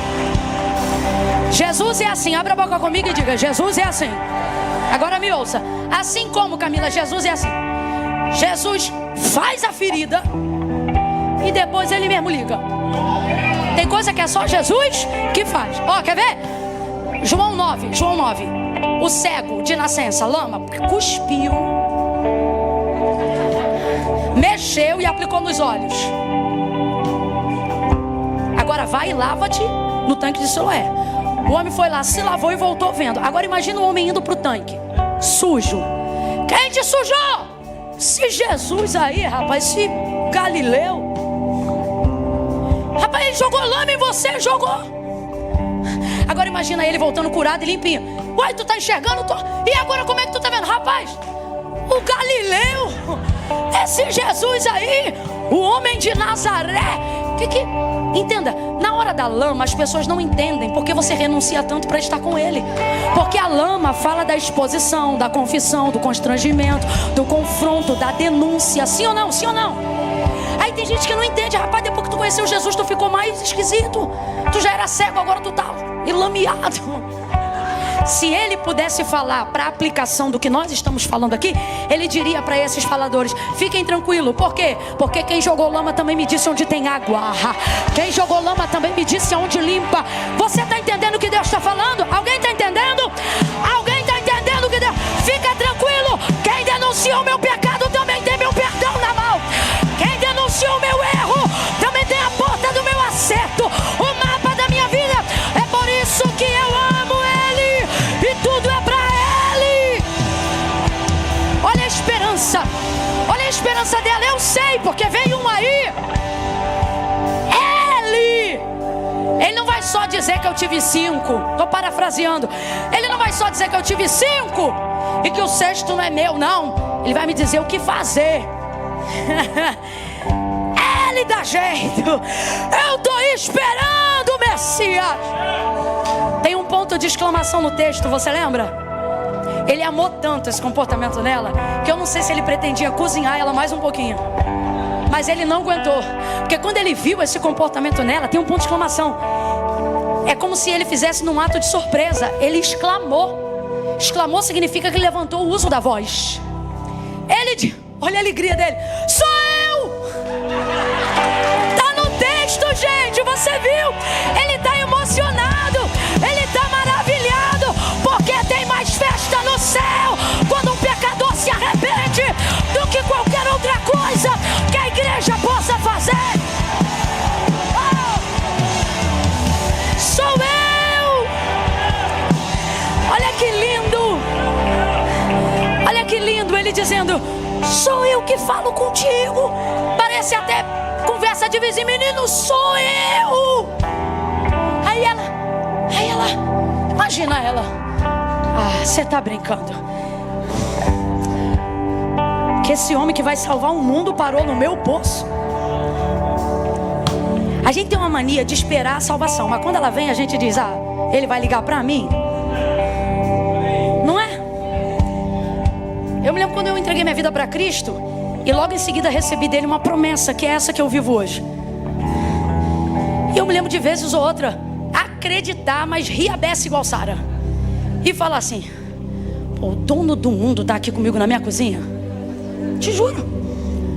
Jesus é assim. Abra a boca comigo e diga: Jesus é assim. Agora me ouça. Assim como, Camila, Jesus é assim. Jesus faz a ferida e depois ele mesmo liga. Tem coisa que é só Jesus que faz. Ó, quer ver? João 9. O cego de nascença, lama, cuspiu, mexeu e aplicou nos olhos. Agora vai e lava-te no tanque de Siloé. O homem foi lá, se lavou e voltou vendo. Agora imagina o homem indo pro tanque, sujo. Quem te sujou? Se Jesus aí, rapaz, esse Galileu. Rapaz, ele jogou lama em você, jogou. Agora imagina ele voltando curado e limpinho. Uai, tu tá enxergando? E agora como é que tu tá vendo? Rapaz, o Galileu, esse Jesus aí, o homem de Nazaré. Entenda, na hora da lama as pessoas não entendem porque você renuncia tanto para estar com ele. Porque a lama fala da exposição, da confissão, do constrangimento, do confronto, da denúncia. Sim ou não? Sim ou não? Aí tem gente que não entende. Rapaz, depois que tu conheceu Jesus, tu ficou mais esquisito. Tu já era cego, agora tu tá enlameado. Se ele pudesse falar para a aplicação do que nós estamos falando aqui, ele diria para esses faladores: fiquem tranquilos. Por quê? Porque quem jogou lama também me disse onde tem água. Quem jogou lama também me disse onde limpa. Você está entendendo o que Deus está falando? Alguém está entendendo? Alguém está entendendo o que Deus... Fica tranquilo. Quem denuncia o meu pecado também tem meu perdão na mão. Quem denuncia o meu erro também tem a porta do meu acerto, o mapa da minha vida. É por isso que eu amo ele e tudo é pra ele. Olha a esperança. Olha a esperança dela. Eu sei, porque veio um aí. Ele não vai só dizer que eu tive 5. Estou parafraseando. Ele não vai só dizer que eu tive 5 e que o 6º não é meu, não. Ele vai me dizer o que fazer. Ele dá jeito. Eu estou esperando o Messias. Tem um ponto de exclamação no texto, você lembra? Ele amou tanto esse comportamento nela que eu não sei se ele pretendia cozinhar ela mais um pouquinho. Mas ele não aguentou. Porque quando ele viu esse comportamento nela, tem um ponto de exclamação. É como se ele fizesse num ato de surpresa. Ele exclamou. Exclamou significa que ele levantou o uso da voz. Olha a alegria dele. Sou eu! Tá no texto, gente. Você viu? Ele tá emocionado. Ele tá maravilhado. Porque tem mais festa no céu quando um pecador se arrepende do que qualquer outra coisa que a igreja possa fazer. Oh! Sou eu! Olha que lindo! Olha que lindo ele dizendo: sou eu que falo contigo. Parece até conversa de vizinho. Menino, sou eu. Aí ela, imagina ela: ah, você tá brincando. Que esse homem que vai salvar o mundo parou no meu poço. A gente tem uma mania de esperar a salvação, mas quando ela vem a gente diz: ah, ele vai ligar pra mim. Não é? Eu me lembro quando eu entreguei minha vida para Cristo e logo em seguida recebi dele uma promessa, que é essa que eu vivo hoje. E eu me lembro de vezes ou outra acreditar, mas rir a beça igual Sara e falar assim: pô, o dono do mundo tá aqui comigo na minha cozinha. Te juro.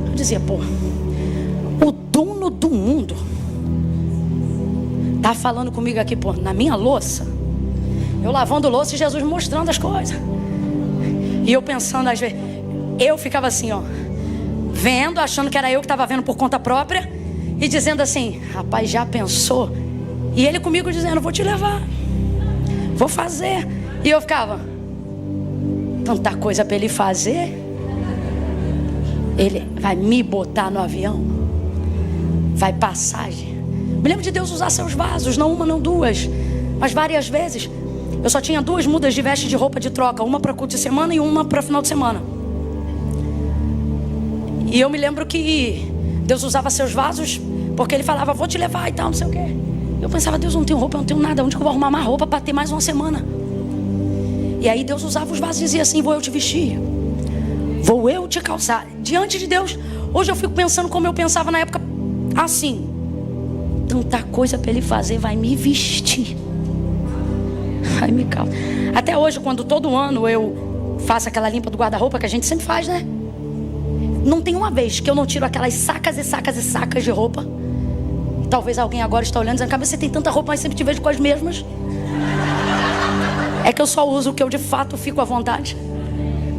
Eu dizia: pô, o dono do mundo tá falando comigo aqui, pô, na minha louça. Eu lavando louça e Jesus mostrando as coisas. E eu pensando, às vezes, eu ficava assim, ó, vendo, achando que era eu que estava vendo por conta própria, e dizendo assim: rapaz, já pensou? E ele comigo dizendo: vou te levar, vou fazer. E eu ficava: tanta coisa para ele fazer. Ele vai me botar no avião, vai passagem. Me lembro de Deus usar seus vasos, não uma, não duas, mas várias vezes. Eu só tinha 2 mudas de veste de roupa de troca, uma para culto de semana e uma para final de semana. E eu me lembro que Deus usava seus vasos, porque ele falava: vou te levar e tal, não sei o quê. Eu pensava: Deus, eu não tenho roupa, eu não tenho nada, onde que eu vou arrumar mais roupa para ter mais uma semana? E aí Deus usava os vasos e dizia assim: vou eu te vestir, vou eu te calçar. Diante de Deus, hoje eu fico pensando como eu pensava na época, assim. tanta coisa para ele fazer, vai me vestir. Ai, me calma. Até hoje, quando todo ano eu faço aquela limpa do guarda-roupa que a gente sempre faz, né? Não tem uma vez que eu não tiro aquelas sacas e sacas e sacas de roupa. Talvez alguém agora está olhando e dizendo: cara, você tem tanta roupa, mas sempre te vejo com as mesmas. É que eu só uso o que eu de fato fico à vontade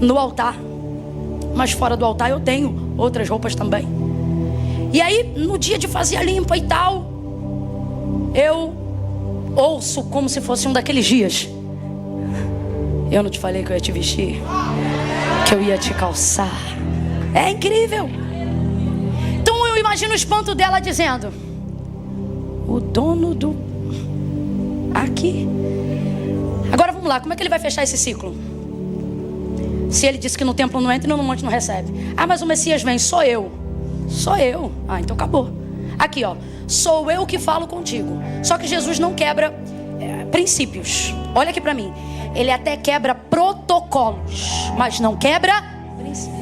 no altar. Mas fora do altar eu tenho outras roupas também. E aí, no dia de fazer a limpa e tal, eu ouço como se fosse um daqueles dias: eu não te falei que eu ia te vestir, que eu ia te calçar. É incrível. Então eu imagino o espanto dela dizendo: o dono do... aqui. Agora vamos lá, como é que ele vai fechar esse ciclo? Se ele disse que no templo não entra e no monte não recebe. Ah, mas o Messias vem, sou eu. Sou eu. Ah, então acabou. Aqui, ó, sou eu que falo contigo. Só que Jesus não quebra princípios. Olha aqui pra mim. Ele até quebra protocolos, mas não quebra princípios.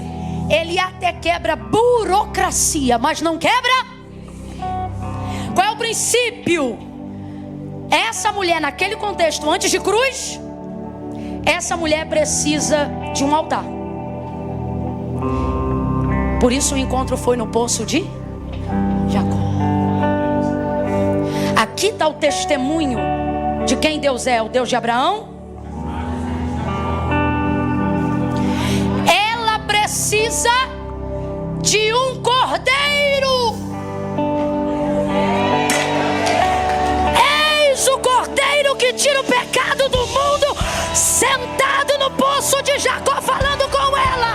Ele até quebra burocracia, mas não quebra. Qual é o princípio? Essa mulher, naquele contexto, antes de cruz, essa mulher precisa de um altar. Por isso o encontro foi no poço de Jacó. Aqui está o testemunho de quem Deus é: o Deus de Abraão. Ela precisa de um cordeiro. Eis o cordeiro que tira o pecado do mundo, sentado no poço de Jacó, falando com ela.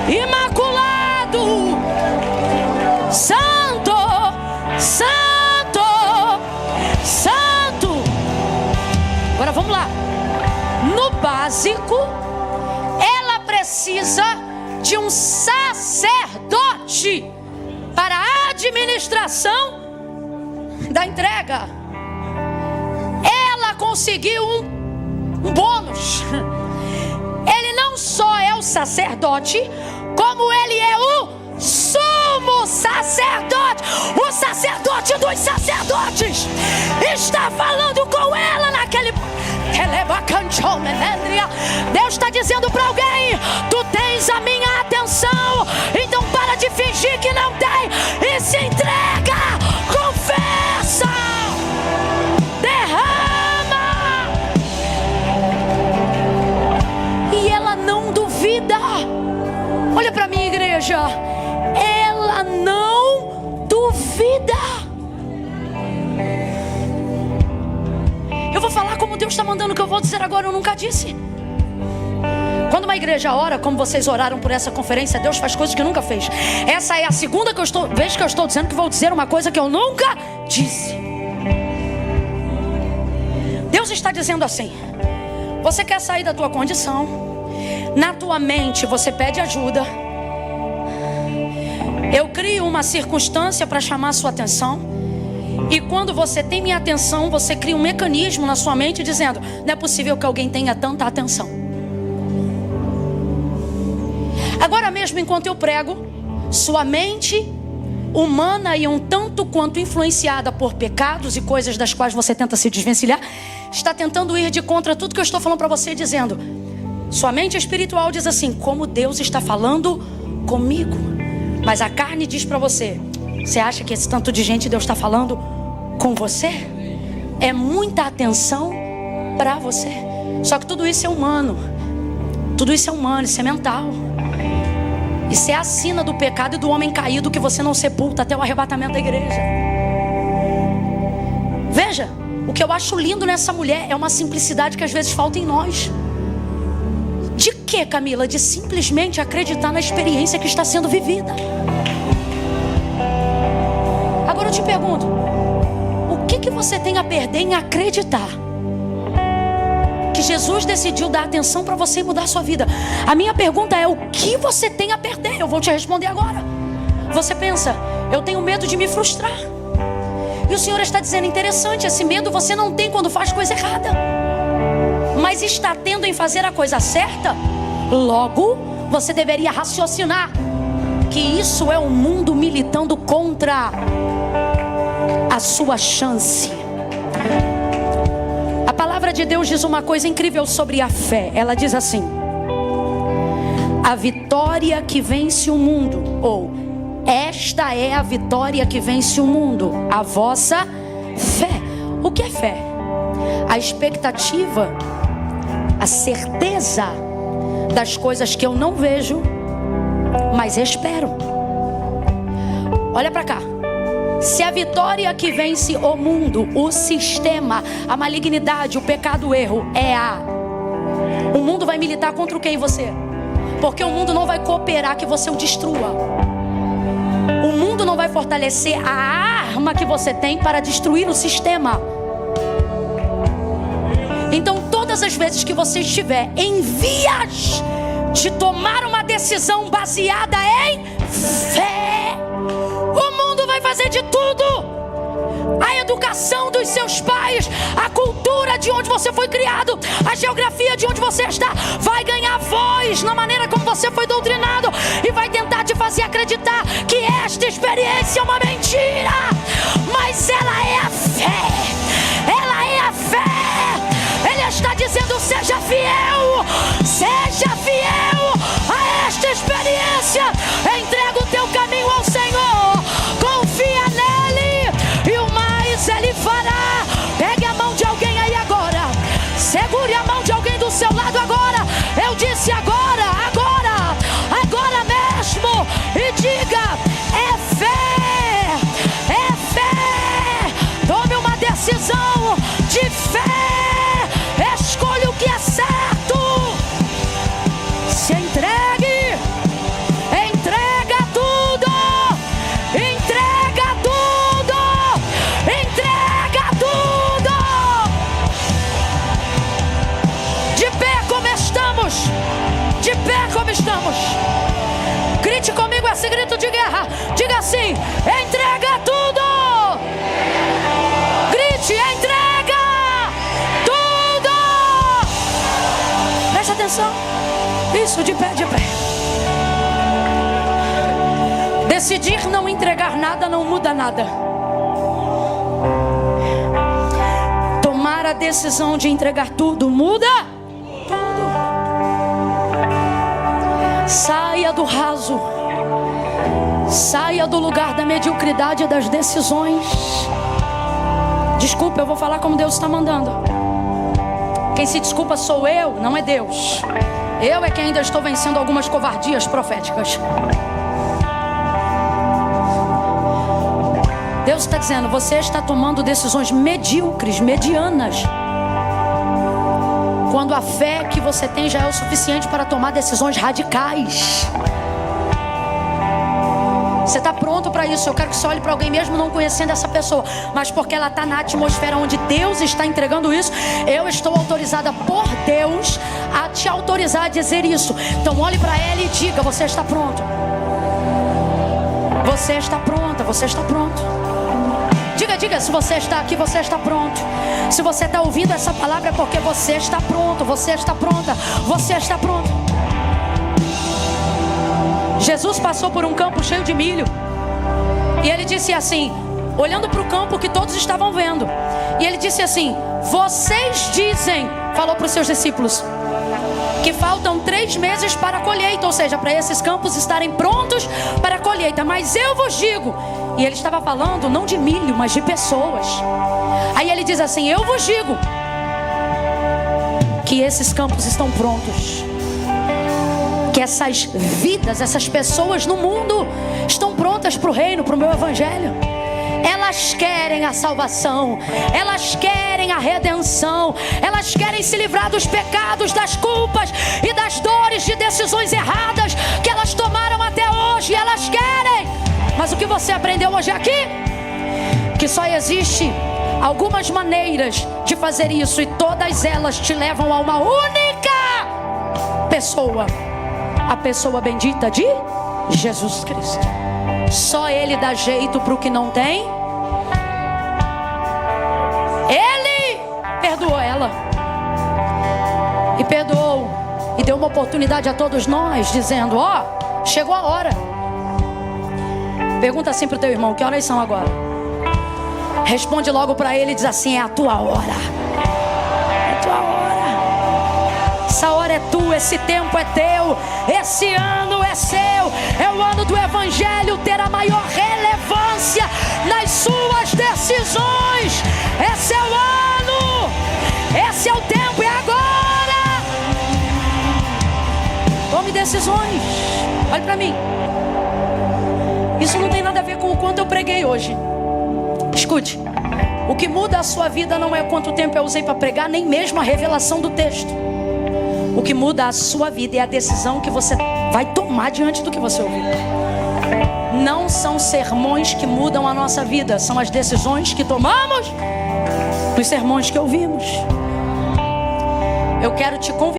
Imaculado, santo, santo, santo. Agora vamos lá. No básico, ela precisa de um sacerdote para a administração da entrega. Ela conseguiu um bônus. Ele não só é o sacerdote, como ele é o sumo sacerdote. O sacerdote dos sacerdotes está falando com ela naquele... Deus está dizendo para alguém: tu tens a minha atenção, então para de fingir que não tem e se entrega. Confessa, derrama. E ela não duvida. Olha para mim, igreja. Ela não duvida. Eu vou falar como Deus está mandando, o que eu vou dizer agora eu nunca disse. Quando uma igreja ora, como vocês oraram por essa conferência, Deus faz coisas que nunca fez. Essa é a segunda vez que eu estou dizendo que vou dizer uma coisa que eu nunca disse. Deus está dizendo assim: você quer sair da tua condição, na tua mente você pede ajuda, eu crio uma circunstância para chamar a sua atenção. E quando você tem minha atenção, você cria um mecanismo na sua mente dizendo: não é possível que alguém tenha tanta atenção. Agora mesmo, enquanto eu prego, sua mente humana e um tanto quanto influenciada por pecados e coisas das quais você tenta se desvencilhar, está tentando ir de contra tudo que eu estou falando para você, dizendo: sua mente espiritual diz assim: como Deus está falando comigo. Mas a carne diz para você: você acha que esse tanto de gente Deus está falando com você? É muita atenção para você. Só que tudo isso é humano. Tudo isso é humano, isso é mental. Isso é a sina do pecado e do homem caído que você não sepulta até o arrebatamento da igreja. Veja, o que eu acho lindo nessa mulher é uma simplicidade que às vezes falta em nós. De que, Camila? De simplesmente acreditar na experiência que está sendo vivida. Agora eu te pergunto: o que você tem a perder em acreditar que Jesus decidiu dar atenção para você e mudar a sua vida? A minha pergunta é: o que você tem a perder? Eu vou te responder agora. Você pensa: eu tenho medo de me frustrar. E o Senhor está dizendo: interessante, esse medo você não tem quando faz coisa errada, mas está tendo em fazer a coisa certa. Logo, você deveria raciocinar que isso é o mundo militando contra a sua chance. A palavra de Deus diz uma coisa incrível sobre a fé. Ela diz assim: a vitória que vence o mundo, ou esta é a vitória que vence o mundo, a vossa fé. O que é fé? A expectativa, a certeza das coisas que eu não vejo, mas espero. Olha para cá. Se a vitória que vence o mundo, o sistema, a malignidade, o pecado, o erro o mundo vai militar contra o que em você? Porque o mundo não vai cooperar que você o destrua. O mundo não vai fortalecer a arma que você tem para destruir o sistema. Então, todas as vezes que você estiver em vias de tomar uma decisão baseada em fé, o mundo vai fazer de tudo. A educação dos seus pais, a cultura de onde você foi criado, a geografia de onde você está, vai ganhar voz na maneira como você foi doutrinado e vai tentar te fazer acreditar que esta experiência é uma mentira. Mas ela é a fé. Ela é a fé. Ele está dizendo: seja fiel a esta experiência. Entrega o teu caminho ao Senhor, confia nele e o mais Ele fará. Pegue a mão de alguém aí agora, segure a mão de alguém do seu lado agora. Eu disse agora mesmo, e diga: é fé, é fé. Tome uma decisão de fé. Escolha o que é certo. Se entregue. Entrega tudo. Entrega tudo. Entrega tudo. De pé como estamos. De pé como estamos. Grite comigo esse grito de guerra. Diga assim: entrega tudo. Grite: entrega tudo. Presta atenção. Isso, de pé, de pé. Decidir não entregar nada não muda nada. Tomar a decisão de entregar tudo muda tudo. Saia do raso. Saia do lugar da mediocridade e das decisões. Desculpa, eu vou falar como Deus está mandando. Quem se desculpa sou eu, não é Deus. Eu é que ainda estou vencendo algumas covardias proféticas. Deus está dizendo: você está tomando decisões medíocres, medianas, quando a fé que você tem já é o suficiente para tomar decisões radicais. Você está pronto para isso? Eu quero que você olhe para alguém mesmo não conhecendo essa pessoa, mas porque ela está na atmosfera onde Deus está entregando isso, eu estou autorizada por Deus a te autorizar a dizer isso. Então olhe para ela e diga: você está pronto. Você está pronta, você está pronto. Diga, se você está aqui, você está pronto. Se você está ouvindo essa palavra é porque você está pronto, você está pronta, você está pronto. Jesus passou por um campo cheio de milho. E ele disse assim, olhando para o campo que todos estavam vendo. E ele disse assim: vocês dizem, falou para os seus discípulos, que faltam 3 meses para a colheita. Ou seja, para esses campos estarem prontos para a colheita. Mas eu vos digo. E ele estava falando não de milho, mas de pessoas. Aí ele diz assim: eu vos digo que esses campos estão prontos, que essas vidas, essas pessoas no mundo estão prontas para o reino, para o meu evangelho. Elas querem a salvação, elas querem a redenção, elas querem se livrar dos pecados, das culpas e das dores de decisões erradas que elas tomaram até hoje. Elas querem. Mas o que você aprendeu hoje aqui? Que só existe algumas maneiras de fazer isso, e todas elas te levam a uma única pessoa, a pessoa bendita de Jesus Cristo. Só Ele dá jeito para o que não tem. Ele perdoou ela, e perdoou, e deu uma oportunidade a todos nós, dizendo: ó, chegou a hora. Pergunta assim pro teu irmão: que horas são agora? Responde logo para ele e diz assim: é a tua hora. É a tua hora. Essa hora é tua, esse tempo é teu, esse ano é seu. É o ano do Evangelho ter a maior relevância nas suas decisões. Esse é o ano, esse é o tempo, é agora. Tome decisões. Olhe para mim. Isso não tem nada a ver com o quanto eu preguei hoje. Escute, o que muda a sua vida não é quanto tempo eu usei para pregar, nem mesmo a revelação do texto. O que muda a sua vida é a decisão que você vai tomar diante do que você ouviu. Não são sermões que mudam a nossa vida, são as decisões que tomamos nos sermões que ouvimos. Eu quero te convidar.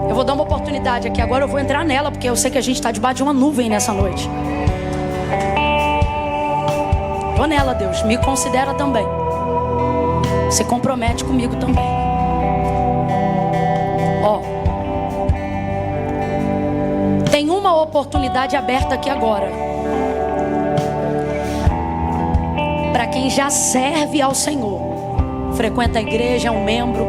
Eu vou dar uma oportunidade aqui. Agora eu vou entrar nela, porque eu sei que a gente está debaixo de uma nuvem nessa noite. Tô nela, Deus. Me considera também. Se compromete comigo também. Ó, tem uma oportunidade aberta aqui agora. Para quem já serve ao Senhor, frequenta a igreja, é um membro,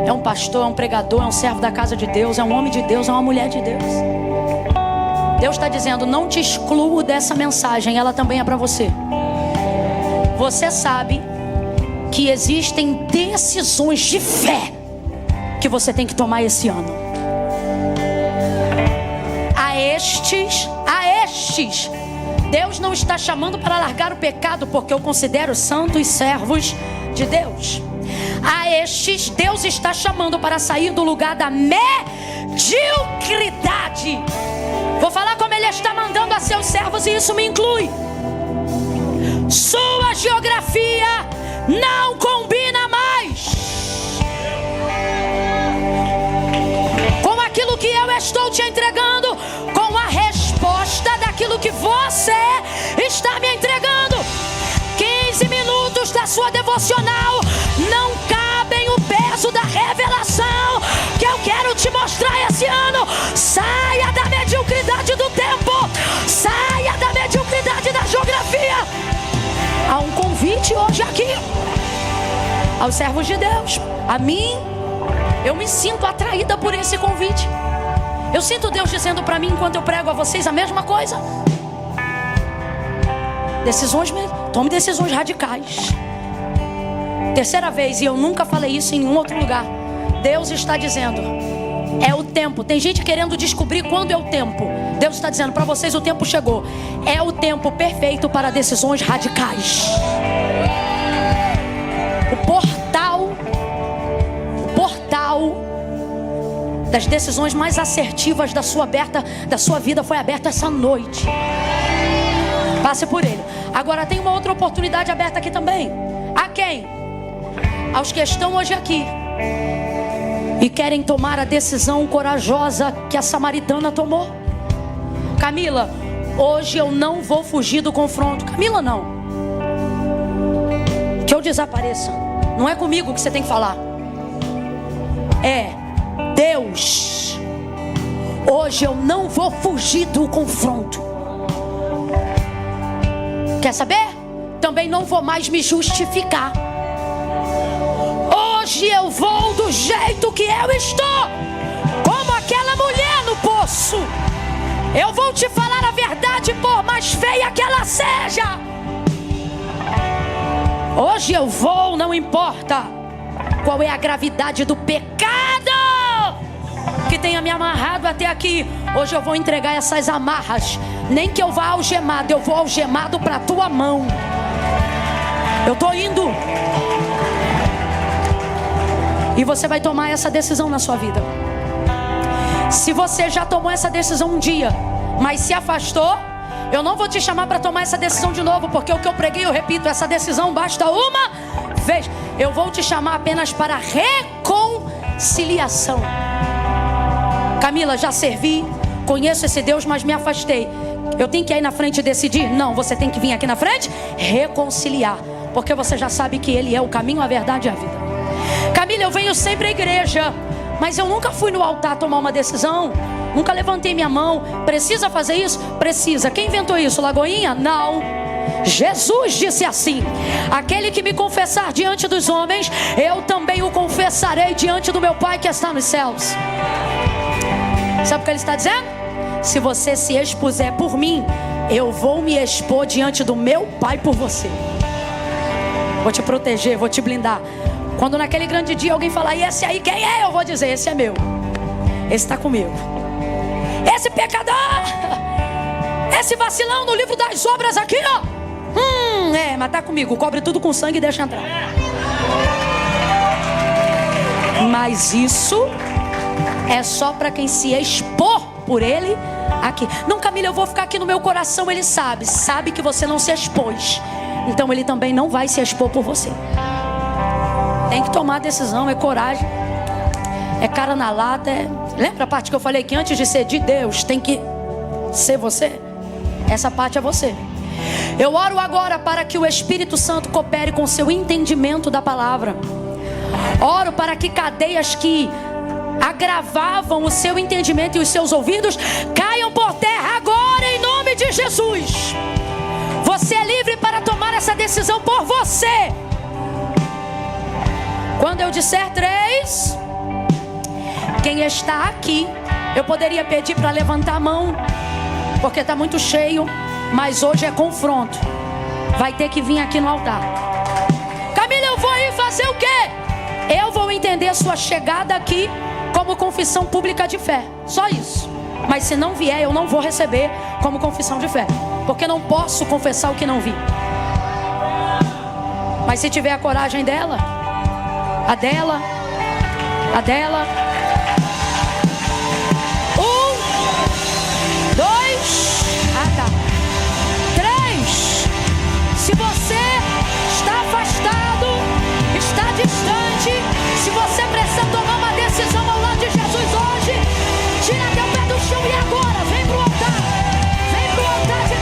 é um pastor, é um pregador, é um servo da casa de Deus, é um homem de Deus, é uma mulher de Deus. Deus está dizendo: não te excluo dessa mensagem, ela também é para você. Você sabe que existem decisões de fé que você tem que tomar esse ano. A estes, Deus não está chamando para largar o pecado, porque eu considero santos servos de Deus. A estes, Deus está chamando para sair do lugar da mediocridade. Vou falar como Ele está mandando a seus servos, e isso me inclui. Sua geografia não combina mais com aquilo que eu estou te entregando, que você está me entregando. 15 minutos da sua devocional não cabem o peso da revelação que eu quero te mostrar esse ano. Saia da mediocridade do tempo, saia da mediocridade da geografia. Há um convite hoje aqui aos servos de Deus. A mim, eu me sinto atraída por esse convite. Eu sinto Deus dizendo para mim, enquanto eu prego a vocês, a mesma coisa. Decisões, tome decisões radicais. Terceira vez, e eu nunca falei isso em nenhum outro lugar. Deus está dizendo, é o tempo. Tem gente querendo descobrir quando é o tempo. Deus está dizendo para vocês, o tempo chegou. É o tempo perfeito para decisões radicais. O portal das decisões mais assertivas da sua vida foi aberto essa noite. Passe por ele. Agora tem uma outra oportunidade aberta aqui também. A quem? Aos que estão hoje aqui e querem tomar a decisão corajosa que a samaritana tomou. Camila, hoje eu não vou fugir do confronto. Camila, não. Que eu desapareça. Não é comigo que você tem que falar. É Deus. Hoje eu não vou fugir do confronto. Quer saber? Também não vou mais me justificar. Hoje eu vou do jeito que eu estou, como aquela mulher no poço. Eu vou te falar a verdade, por mais feia que ela seja. Hoje eu vou, não importa qual é a gravidade do pecado que tenha me amarrado até aqui. Hoje eu vou entregar essas amarras. Nem que eu vá algemado, eu vou algemado para a tua mão. Eu estou indo. E você vai tomar essa decisão na sua vida. Se você já tomou essa decisão um dia, mas se afastou, eu não vou te chamar para tomar essa decisão de novo, porque o que eu preguei, eu repito, essa decisão basta uma vez. Eu vou te chamar apenas para reconciliação. Camila, já servi, conheço esse Deus, mas me afastei. Eu tenho que ir aí na frente e decidir? Não, você tem que vir aqui na frente reconciliar, porque você já sabe que Ele é o caminho, a verdade e a vida. Camila, eu venho sempre à igreja, mas eu nunca fui no altar tomar uma decisão, nunca levantei minha mão. Precisa fazer isso? Precisa. Quem inventou isso? Lagoinha? Não. Jesus disse assim: aquele que me confessar diante dos homens, eu também o confessarei diante do meu Pai que está nos céus. Sabe o que Ele está dizendo? Se você se expuser por mim, eu vou me expor diante do meu Pai por você. Vou te proteger, vou te blindar. Quando naquele grande dia alguém falar, e esse aí quem é? Eu vou dizer, esse é meu. Esse está comigo. Esse pecador, esse vacilão no livro das obras aqui, ó. Mas tá comigo. Cobre tudo com sangue e deixa entrar. Mas isso é só para quem se expor por Ele aqui. Não, Camila, eu vou ficar aqui no meu coração. Ele sabe que você não se expôs, então Ele também não vai se expor por você. Tem que tomar decisão, é coragem, é cara na lata. Lembra a parte que eu falei que antes de ser de Deus tem que ser você? Essa parte é você. Eu oro agora para que o Espírito Santo coopere com o seu entendimento da palavra. Oro para que cadeias que agravavam o seu entendimento e os seus ouvidos caiam por terra agora, em nome de Jesus. Você é livre para tomar essa decisão por você. Quando eu disser 3, quem está aqui, eu poderia pedir para levantar a mão, porque está muito cheio, mas hoje é confronto. Vai ter que vir aqui no altar. Camila, eu vou ir fazer o quê? Eu vou entender a sua chegada aqui como confissão pública de fé. Só isso. Mas se não vier, eu não vou receber como confissão de fé, porque não posso confessar o que não vi. Mas se tiver a coragem dela, a dela. 1, 2, 3. Se você está afastado, está distante, se você precisa tomar uma decisão ao lado de Jesus hoje, tira teu pé do chão e agora vem pro altar. Vem pro altar de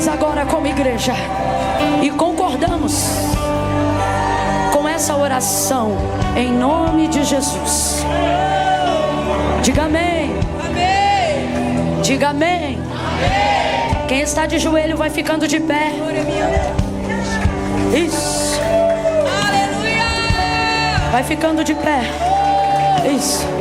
oramos agora como igreja e concordamos com essa oração em nome de Jesus. Diga amém. Amém. Diga amém. Amém. Quem está de joelho vai ficando de pé. Isso. Aleluia. Vai ficando de pé. Isso.